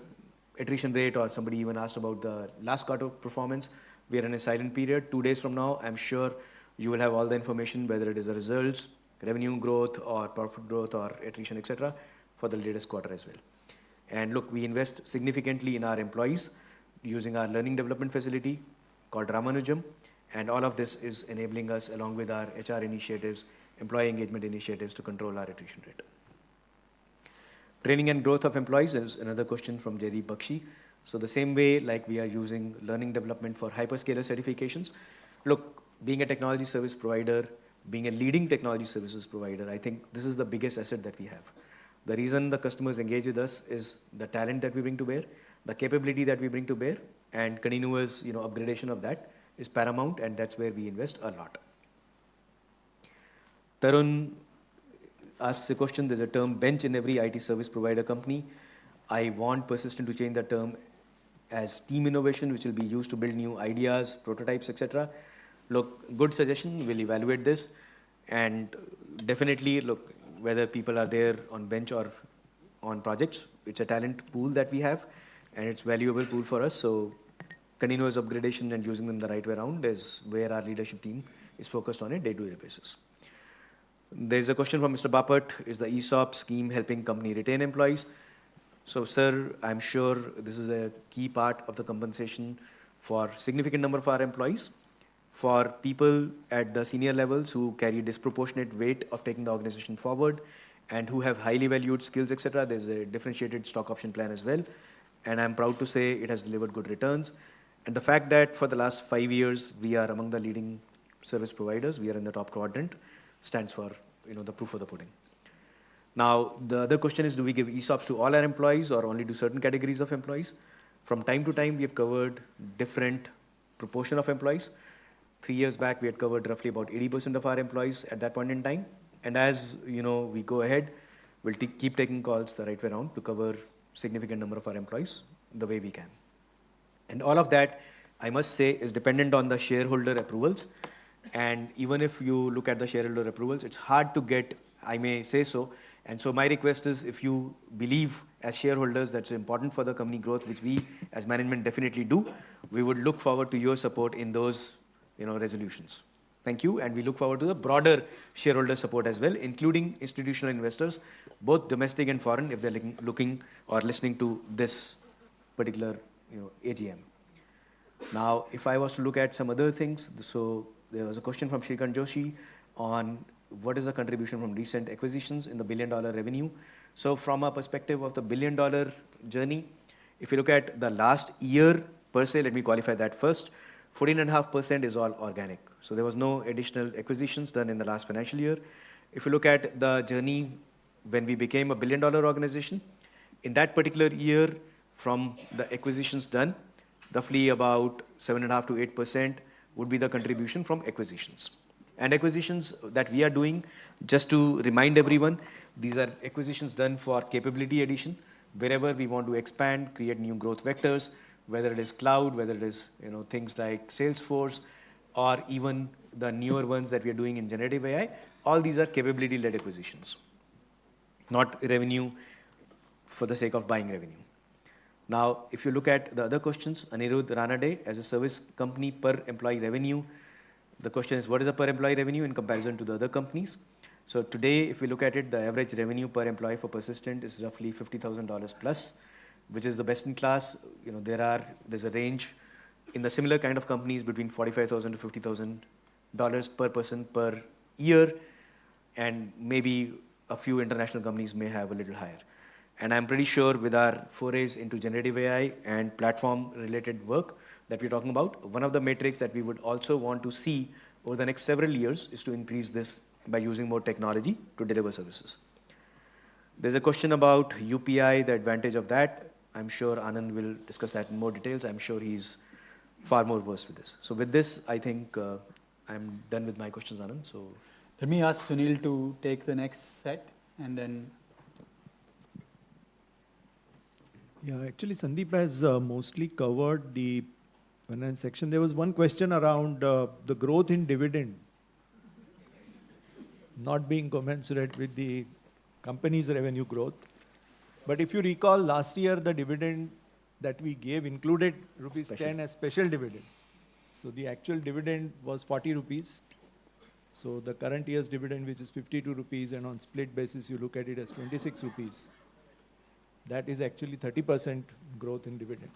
attrition rate, or somebody even asked about the last quarter performance. We are in a silent period. 2 days from now, I'm sure you will have all the information, whether it is the results, revenue growth, or profit growth, or attrition, etc., for the latest quarter as well. And look, we invest significantly in our employees using our learning development facility called Ramanujam. And all of this is enabling us, along with our HR initiatives, employee engagement initiatives, to control our attrition rate. Training and growth of employees is another question from Jaideep Bakshi. So the same way like we are using learning development for hyperscaler certifications, look, being a technology service provider, being a leading technology services provider, I think this is the biggest asset that we have. The reason the customers engage with us is the talent that we bring to bear, the capability that we bring to bear, and continuous upgradation of that is paramount, and that's where we invest a lot. Tarun asks a question, there's a term bench in every IT service provider company. I want Persistent to change the term as team innovation, which will be used to build new ideas, prototypes, etc. Look, good suggestion, we'll evaluate this. And definitely, look, whether people are there on bench or on projects, it's a talent pool that we have, and it's valuable pool for us. So continuous upgradation and using them the right way around is where our leadership team is focused on a day-to-day basis. There's a question from Mr. Bapat, is the ESOP scheme helping company retain employees? So, sir, I'm sure this is a key part of the compensation for significant number of our employees. For people at the senior levels who carry disproportionate weight of taking the organization forward and who have highly valued skills, etc., there's a differentiated stock option plan as well. And I'm proud to say it has delivered good returns. And the fact that for the last 5 years, we are among the leading service providers, we are in the top quadrant, stands for, the proof of the pudding. Now, the other question is, do we give ESOPs to all our employees or only to certain categories of employees? From time to time, we have covered different proportion of employees. 3 years back, we had covered roughly about 80% of our employees at that point in time. And as we go ahead, we'll keep taking calls the right way around to cover significant number of our employees the way we can. And all of that, I must say, is dependent on the shareholder approvals. And even if you look at the shareholder approvals, it's hard to get, I may say so. And so my request is, if you believe as shareholders that's important for the company growth, which we as management definitely do, we would look forward to your support in those resolutions. Thank you, and we look forward to the broader shareholder support as well, including institutional investors, both domestic and foreign, if they're looking or listening to this particular AGM. Now, if I was to look at some other things, so there was a question from Shrikant Joshi on what is the contribution from recent acquisitions in the $1 billion revenue. So from a perspective of the $1 billion journey, if you look at the last year per se, let me qualify that first, 14.5% is all organic. So there was no additional acquisitions done in the last financial year. If you look at the journey when we became a $1 billion organization, in that particular year from the acquisitions done, roughly about 7.5 to 8% would be the contribution from acquisitions. And acquisitions that we are doing, just to remind everyone, these are acquisitions done for capability addition, wherever we want to expand, create new growth vectors, whether it is cloud, whether it is things like Salesforce, or even the newer ones that we are doing in generative AI. All these are capability-led acquisitions, not revenue for the sake of buying revenue. Now, if you look at the other questions, Anirudh Ranade, as a service company per employee revenue, the question is, what is the per employee revenue in comparison to the other companies? So today, if we look at it, the average revenue per employee for Persistent is roughly $50,000 plus, which is the best in class. There's a range in the similar kind of companies between $45,000 to $50,000 per person per year, and maybe a few international companies may have a little higher. And I'm pretty sure with our forays into generative AI and platform-related work that we're talking about, one of the metrics that we would also want to see over the next several years is to increase this by using more technology to deliver services. There's a question about UPI, the advantage of that. I'm sure Anand will discuss that in more details. I'm sure he's far more versed with this. So with this, I think I'm done with my questions, Anand. So let me ask Sunil to take the next set, and then. Yeah, actually, Sandeep has mostly covered the finance section. There was one question around the growth in dividend not being commensurate with the company's revenue growth. But if you recall, last year, the dividend that we gave included rupees 10 as special dividend. So the actual dividend was 40 rupees. So the current year's dividend, which is 52 rupees, and on split basis, you look at it as 26 rupees. That is actually 30% growth in dividend.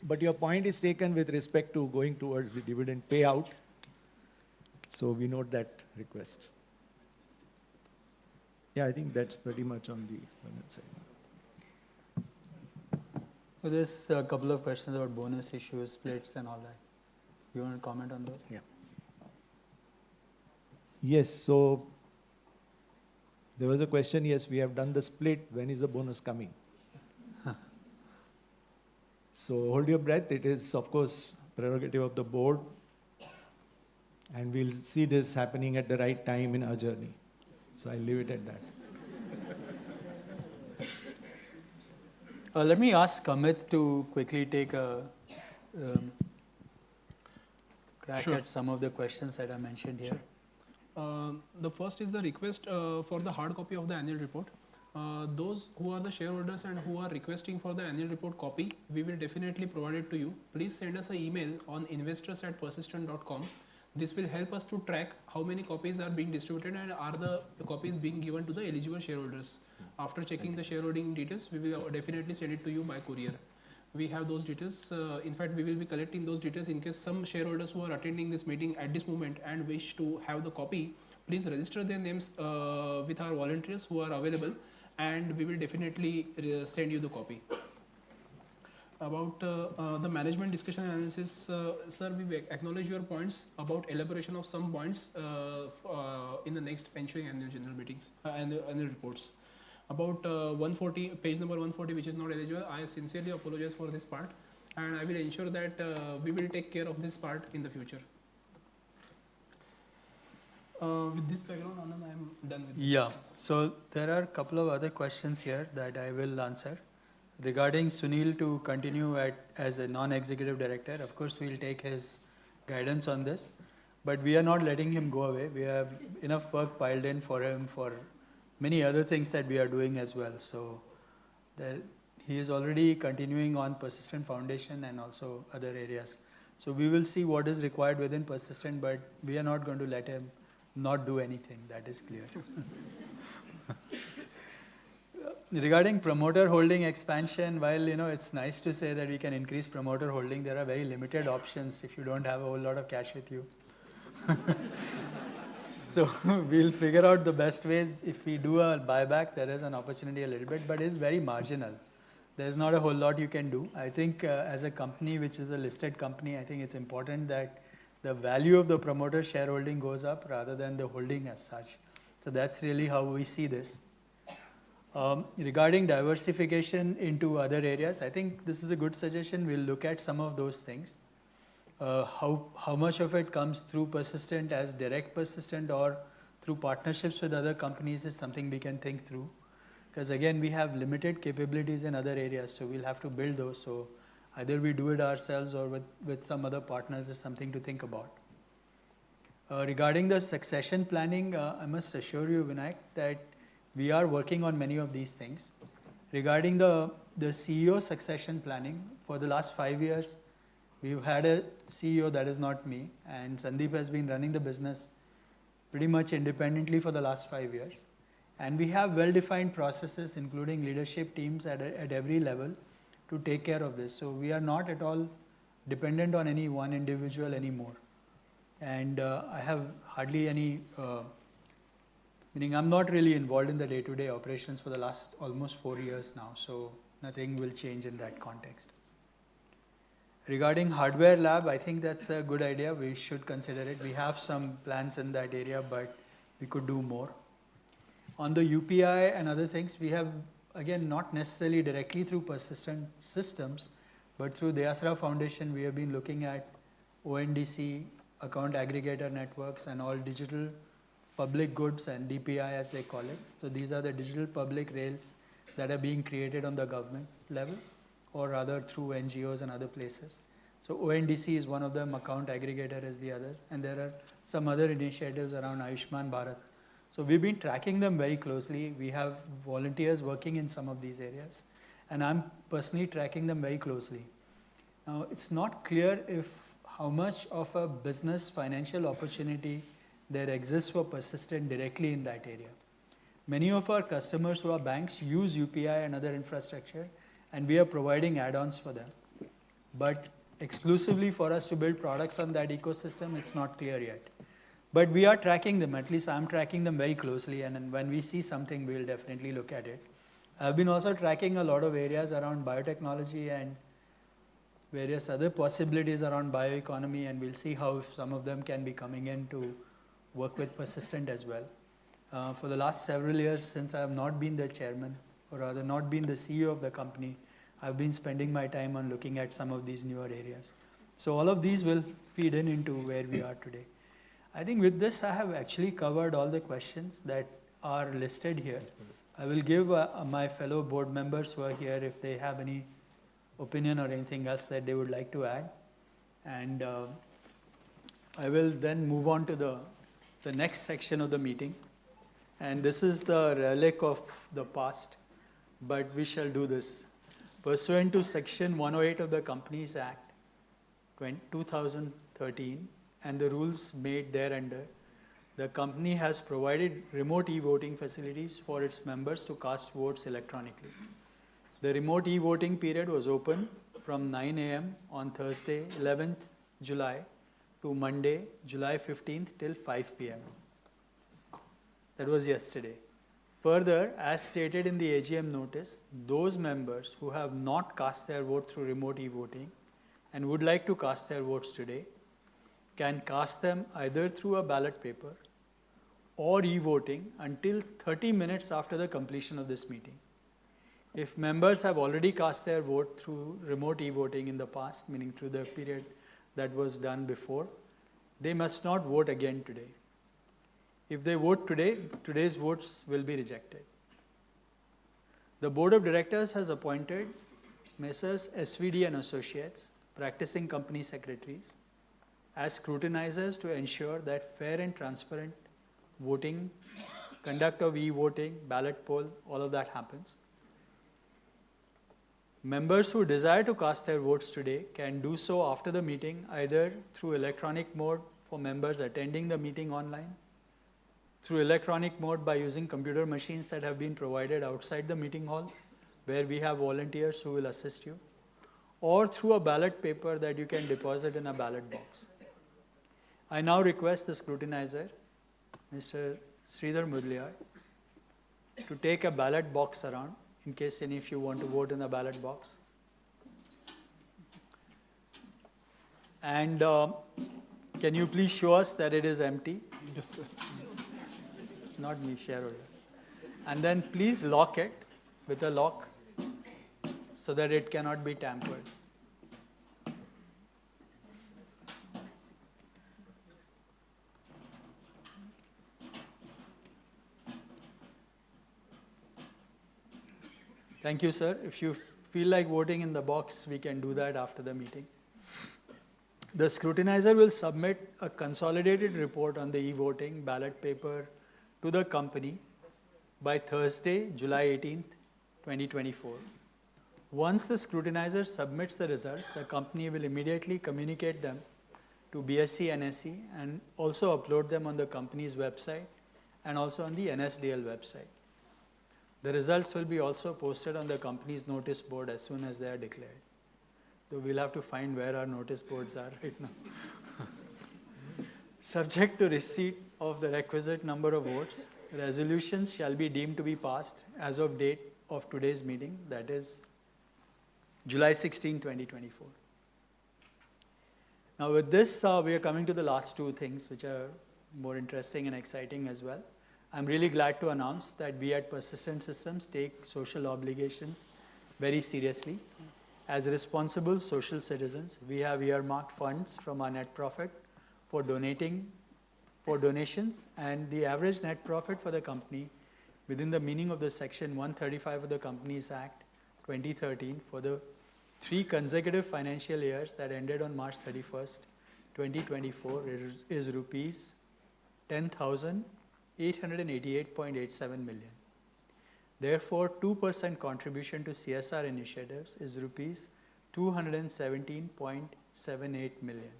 But your point is taken with respect to going towards the dividend payout. So we note that request. Yeah, I think that's pretty much on the finance side. So there's a couple of questions about bonus issues, splits, and all that. You want to comment on those? Yeah. Yes, so there was a question, yes, we have done the split. When is the bonus coming? So hold your breath. It is, of course, prerogative of the board. And we'll see this happening at the right time in our journey. So I'll leave it at that. Let me ask Amit to quickly take a crack Sure. at some of the questions that I mentioned here. The first is the request for the hard copy of the annual report. Those who are the shareholders and who are requesting for the annual report copy, we will definitely provide it to you. Please send us an email on investors@persistent.com. This will help us to track how many copies are being distributed and are the copies being given to the eligible shareholders. After checking the shareholding details, we will definitely send it to you by courier. We have those details. In fact, we will be collecting those details in case some shareholders who are attending this meeting at this moment and wish to have the copy, please register their names with our volunteers who are available, and we will definitely send you the copy. About the management discussion analysis, sir, we acknowledge your points about elaboration of some points in the next ensuing annual general meetings and annual reports. About 140, page number 140, which is not eligible, I sincerely apologize for this part, and I will ensure that we will take care of this part in the future. With this background, Anand, I am done with Yeah, so there are a couple of other questions here that I will answer. Regarding Sunil to continue as a non-executive director, of course we'll take his guidance on this, but we are not letting him go away. We have enough work piled in for him for many other things that we are doing as well. So he is already continuing on Persistent Foundation and also other areas. So we will see what is required within Persistent, but we are not going to let him not do anything, that is clear. Regarding promoter holding expansion, while it's nice to say that we can increase promoter holding, there are very limited options if you don't have a whole lot of cash with you. So we'll figure out the best ways. If we do a buyback, there is an opportunity a little bit, but it's very marginal. There's not a whole lot you can do. I think as a company which is a listed company, I think it's important that the value of the promoter shareholding goes up rather than the holding as such. So that's really how we see this. Regarding diversification into other areas, I think this is a good suggestion. We'll look at some of those things. How much of it comes through Persistent as direct Persistent or through partnerships with other companies is something we can think through. Because again, we have limited capabilities in other areas, so we'll have to build those. So either we do it ourselves or with some other partners is something to think about. Regarding the succession planning, I must assure you, Vinayak, that we are working on many of these things. Regarding the CEO succession planning, for the last 5 years, we've had a CEO that is not me, and Sandeep has been running the business pretty much independently for the last 5 years. And we have well-defined processes, including leadership teams at every level, to take care of this. So we are not at all dependent on any one individual anymore. And I have hardly any, meaning I'm not really involved in the day-to-day operations for the last almost 4 years now, so nothing will change in that context. Regarding hardware lab, I think that's a good idea. We should consider it. We have some plans in that area, but we could do more. On the UPI and other things, we have, again, not necessarily directly through Persistent Systems, but through the Asra Foundation, we have been looking at ONDC, account aggregator networks, and all digital public goods and DPI as they call it. So these are the digital public rails that are being created on the government level, or rather through NGOs and other places. So ONDC is one of them, account aggregator is the other, and there are some other initiatives around Ayushman Bharat. So we've been tracking them very closely. We have volunteers working in some of these areas, and I'm personally tracking them very closely. Now, it's not clear if how much of a business financial opportunity there exists for Persistent directly in that area. Many of our customers who are banks use UPI and other infrastructure, and we are providing add-ons for them. But exclusively for us to build products on that ecosystem, it's not clear yet. But we are tracking them, at least I'm tracking them very closely, and when we see something, we'll definitely look at it. I've been also tracking a lot of areas around biotechnology and various other possibilities around bioeconomy, and we'll see how some of them can be coming in to work with Persistent as well. For the last several years, since I have not been the chairman, or rather not been the CEO of the company, I've been spending my time on looking at some of these newer areas. So all of these will feed into where we are today. I think with this, I have actually covered all the questions that are listed here. I will give my fellow board members who are here if they have any opinion or anything else that they would like to add. And I will then move on to the next section of the meeting. And this is the relic of the past, but we shall do this. Pursuant to Section 108 of the Companies Act 2013 and the rules made thereunder, the company has provided remote e-voting facilities for its members to cast votes electronically. The remote e-voting period was open from 9 a.m. on Thursday, 11th July to Monday, July 15th till 5 p.m. That was yesterday. Further, as stated in the AGM notice, those members who have not cast their vote through remote e-voting and would like to cast their votes today can cast them either through a ballot paper or e-voting until 30 minutes after the completion of this meeting. If members have already cast their vote through remote e-voting in the past, meaning through the period that was done before, they must not vote again today. If they vote today, today's votes will be rejected. The Board of Directors has appointed Messrs. SVD and Associates, practicing company secretaries, as scrutinizers to ensure that fair and transparent voting, conduct of e-voting, ballot poll, all of that happens. Members who desire to cast their votes today can do so after the meeting, either through electronic mode for members attending the meeting online, through electronic mode by using computer machines that have been provided outside the meeting hall, where we have volunteers who will assist you, or through a ballot paper that you can deposit in a ballot box. I now request the scrutinizer, Mr. Sridhar Mudliar, to take a ballot box around in case any of you want to vote in the ballot box. And can you please show us that it is empty? Yes, sir. Not me, shareholder. And then please lock it with a lock so that it cannot be tampered. Thank you, sir. If you feel like voting in the box, we can do that after the meeting. The scrutinizer will submit a consolidated report on the e-voting ballot paper to the company by Thursday, July 18th, 2024. Once the scrutinizer submits the results, the company will immediately communicate them to BSE, NSE, and also upload them on the company's website and also on the NSDL website. The results will be also posted on the company's notice board as soon as they are declared. So we'll have to find where our notice boards are right now. Subject to receipt of the requisite number of votes, resolutions shall be deemed to be passed as of date of today's meeting, that is July 16, 2024. Now with this, we are coming to the last two things, which are more interesting and exciting as well. I'm really glad to announce that we at Persistent Systems take social obligations very seriously. As responsible social citizens, we have earmarked funds from our net profit for donations, and the average net profit for the company within the meaning of the Section 135 of the Companies Act 2013 for the 3 consecutive financial years that ended on March 31st, 2024 is rupees 10,888.87 million. Therefore, 2% contribution to CSR initiatives is rupees 217.78 million.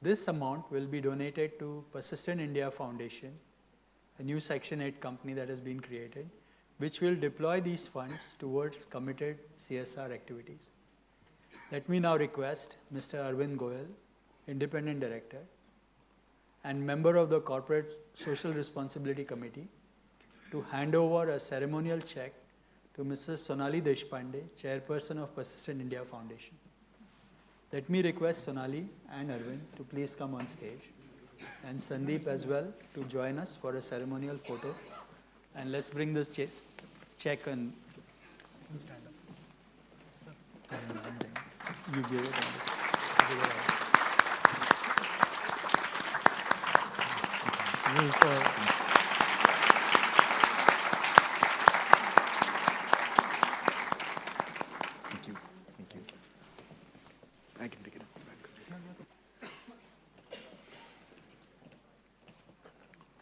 This amount will be donated to Persistent India Foundation, a new Section 8 company that has been created, which will deploy these funds towards committed CSR activities. Let me now request Mr. Arvind Goyal, Independent Director and member of the Corporate Social Responsibility Committee, to hand over a ceremonial check to Mrs. Sonali Deshpande, Chairperson of Persistent India Foundation. Let me request Sonali and Arvind to please come on stage, and Sandeep as well to join us for a ceremonial photo. And let's bring this check and stand up. You give it on this. This is for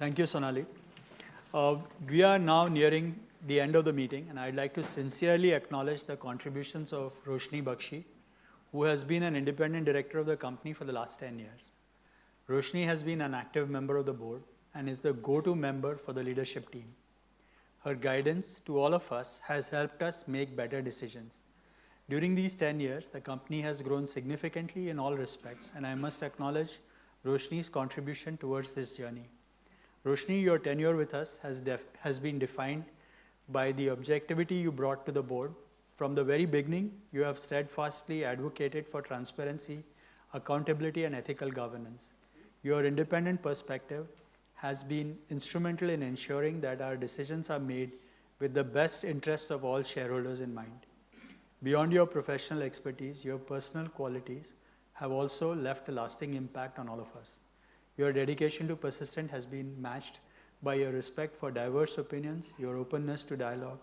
Thank you, Sonali. We are now nearing the end of the meeting, and I'd like to sincerely acknowledge the contributions of Roshni Bakshi, who has been an independent director of the company for the last 10 years. Roshni has been an active member of the board and is the go-to member for the leadership team. Her guidance to all of us has helped us make better decisions. During these 10 years, the company has grown significantly in all respects, and I must acknowledge Roshni's contribution towards this journey. Roshni, your tenure with us has been defined by the objectivity you brought to the board. From the very beginning, you have steadfastly advocated for transparency, accountability, and ethical governance. Your independent perspective has been instrumental in ensuring that our decisions are made with the best interests of all shareholders in mind. Beyond your professional expertise, your personal qualities have also left a lasting impact on all of us. Your dedication to Persistent has been matched by your respect for diverse opinions, your openness to dialogue,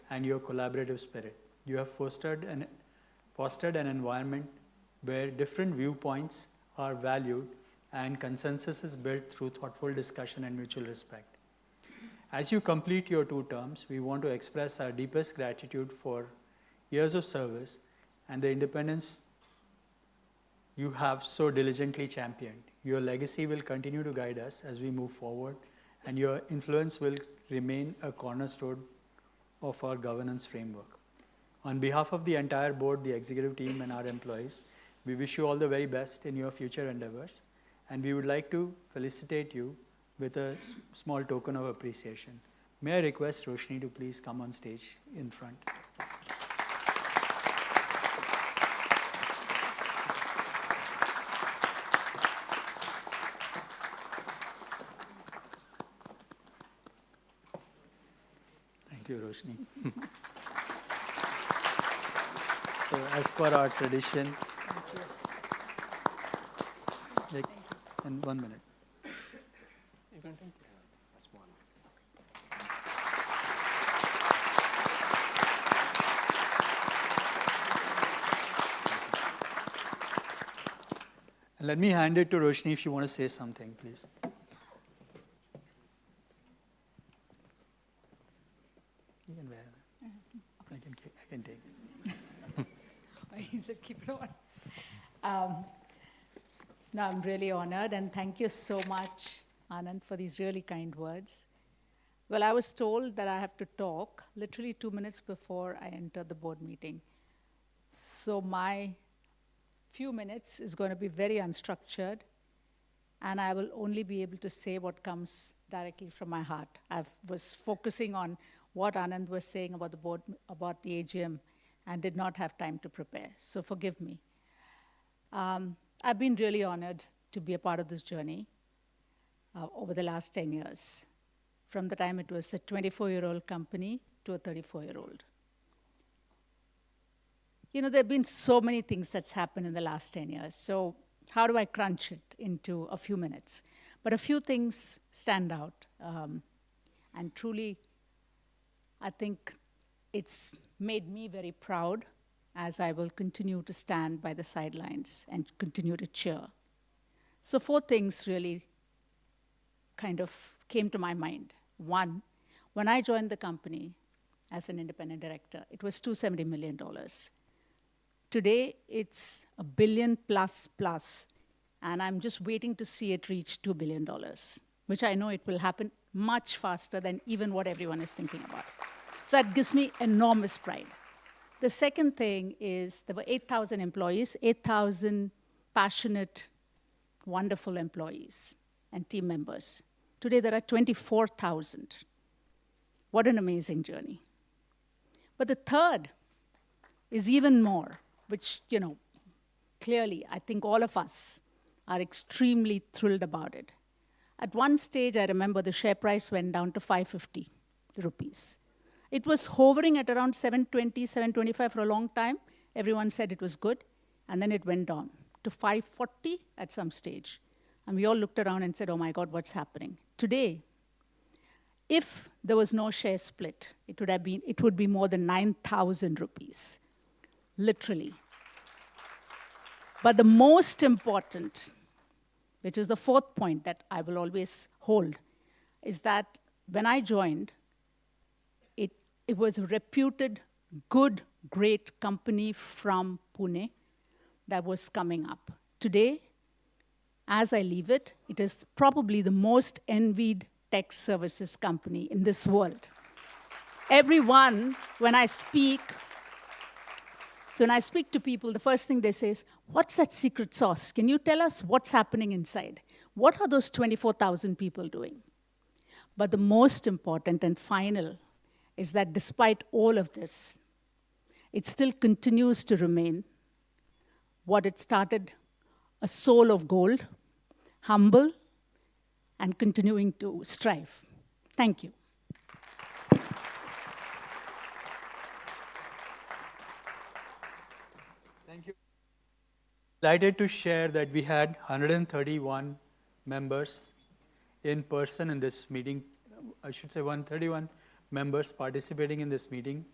and your collaborative spirit. You have fostered an environment where different viewpoints are valued and consensus is built through thoughtful discussion and mutual respect. As you complete your 2 terms, we want to express our deepest gratitude for years of service and the independence you have so diligently championed. Your legacy will continue to guide us as we move forward, and your influence will remain a cornerstone of our governance framework. On behalf of the entire board, the executive team, and our employees, we wish you all the very best in your future endeavors, and we would like to felicitate you with a small token of appreciation. May I request Roshni to please come on stage in front. Thank you, Roshni. So, as per our tradition, in 1 minute. You can take And let me hand it to Roshni if you want to say something, please. You can wear that. I can take it. He said, keep it on. No, I'm really honored, and thank you so much, Anand, for these really kind words. Well, I was told that I have to talk literally 2 minutes before I entered the board meeting. So my few minutes is going to be very unstructured, and I will only be able to say what comes directly from my heart. I was focusing on what Anand was saying about the board, about the AGM, and did not have time to prepare, so forgive me. I've been really honored to be a part of this journey over the last 10 years, from the time it was a 24-year-old company to a 34-year-old. You know, there have been so many things that's happened in the last 10 years, so how do I crunch it into a few minutes? But a few things stand out, and truly, I think it's made me very proud, as I will continue to stand by the sidelines and continue to cheer. So 4 things really kind of came to my mind. 1, when I joined the company as an independent director, it was $270 million. Today, it's $1 billion plus, and I'm just waiting to see it reach $2 billion, which I know it will happen much faster than even what everyone is thinking about. So that gives me enormous pride. The second thing is there were 8,000 employees, 8,000 passionate, wonderful employees and team members. Today, there are 24,000. What an amazing journey. But the third is even more, which, you know, clearly, I think all of us are extremely thrilled about it. At one stage, I remember the share price went down to 550 rupees. It was hovering at around 720, 725 for a long time. Everyone said it was good. And then it went down to 540 at some stage. And we all looked around and said, oh my God, what's happening? Today, if there was no share split, it would be more than 9,000 rupees, literally. But the most important, which is the 4th point that I will always hold, is that when I joined, it was a reputed, good, great company from Pune that was coming up. Today, as I leave it, it is probably the most envied tech services company in this world. Everyone, when I speak to people, the first thing they say is, what's that secret sauce? Can you tell us what's happening inside? What are those 24,000 people doing? But the most important and final is that despite all of this, it still continues to remain what it started, a soul of gold, humble, and continuing to strive. Thank you. Thank you. Delighted to share that we had 131 members in person in this meeting. I should say 131 members participating in this meeting,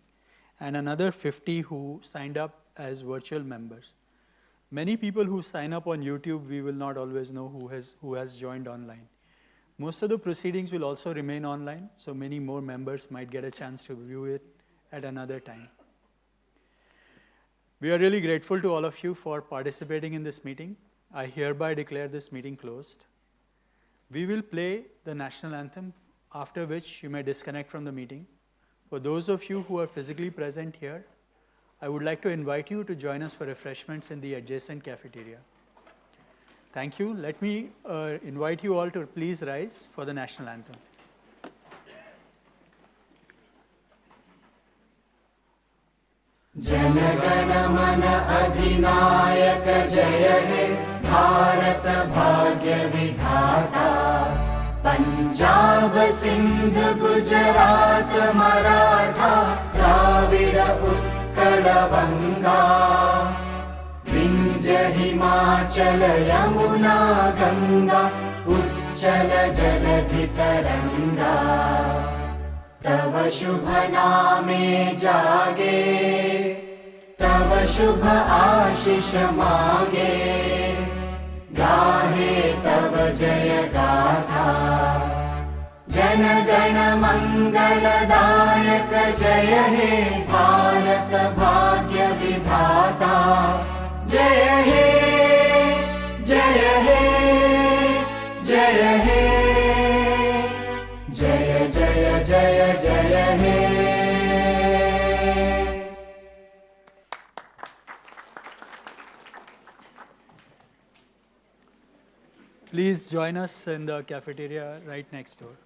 and another 50 who signed up as virtual members. Many people who sign up on YouTube, we will not always know who has joined online. Most of the proceedings will also remain online, so many more members might get a chance to view it at another time. We are really grateful to all of you for participating in this meeting. I hereby declare this meeting closed. We will play the national anthem, after which you may disconnect from the meeting. For those of you who are physically present here, I would like to invite you to join us for refreshments in the adjacent cafeteria. Thank you. Let me invite you all to please rise for the national anthem. जनगण मन अधिनायक जय हे भारत भाग्य विधाता पंजाब सिंध गुजरात मराठा द्राविड उत्कल बंगा विंध्य हिमाचल यमुना गंगा उच्चल जलधि तरंगा तव शुभ नामे जागे तव शुभ आशीष मागे गाहे तव जय गाथा जन गण मंगलदायक जय हे भारत भाग्य विधाता जय हे जय हे जय हे जय जय जय जय हे Please join us in the cafeteria right next door.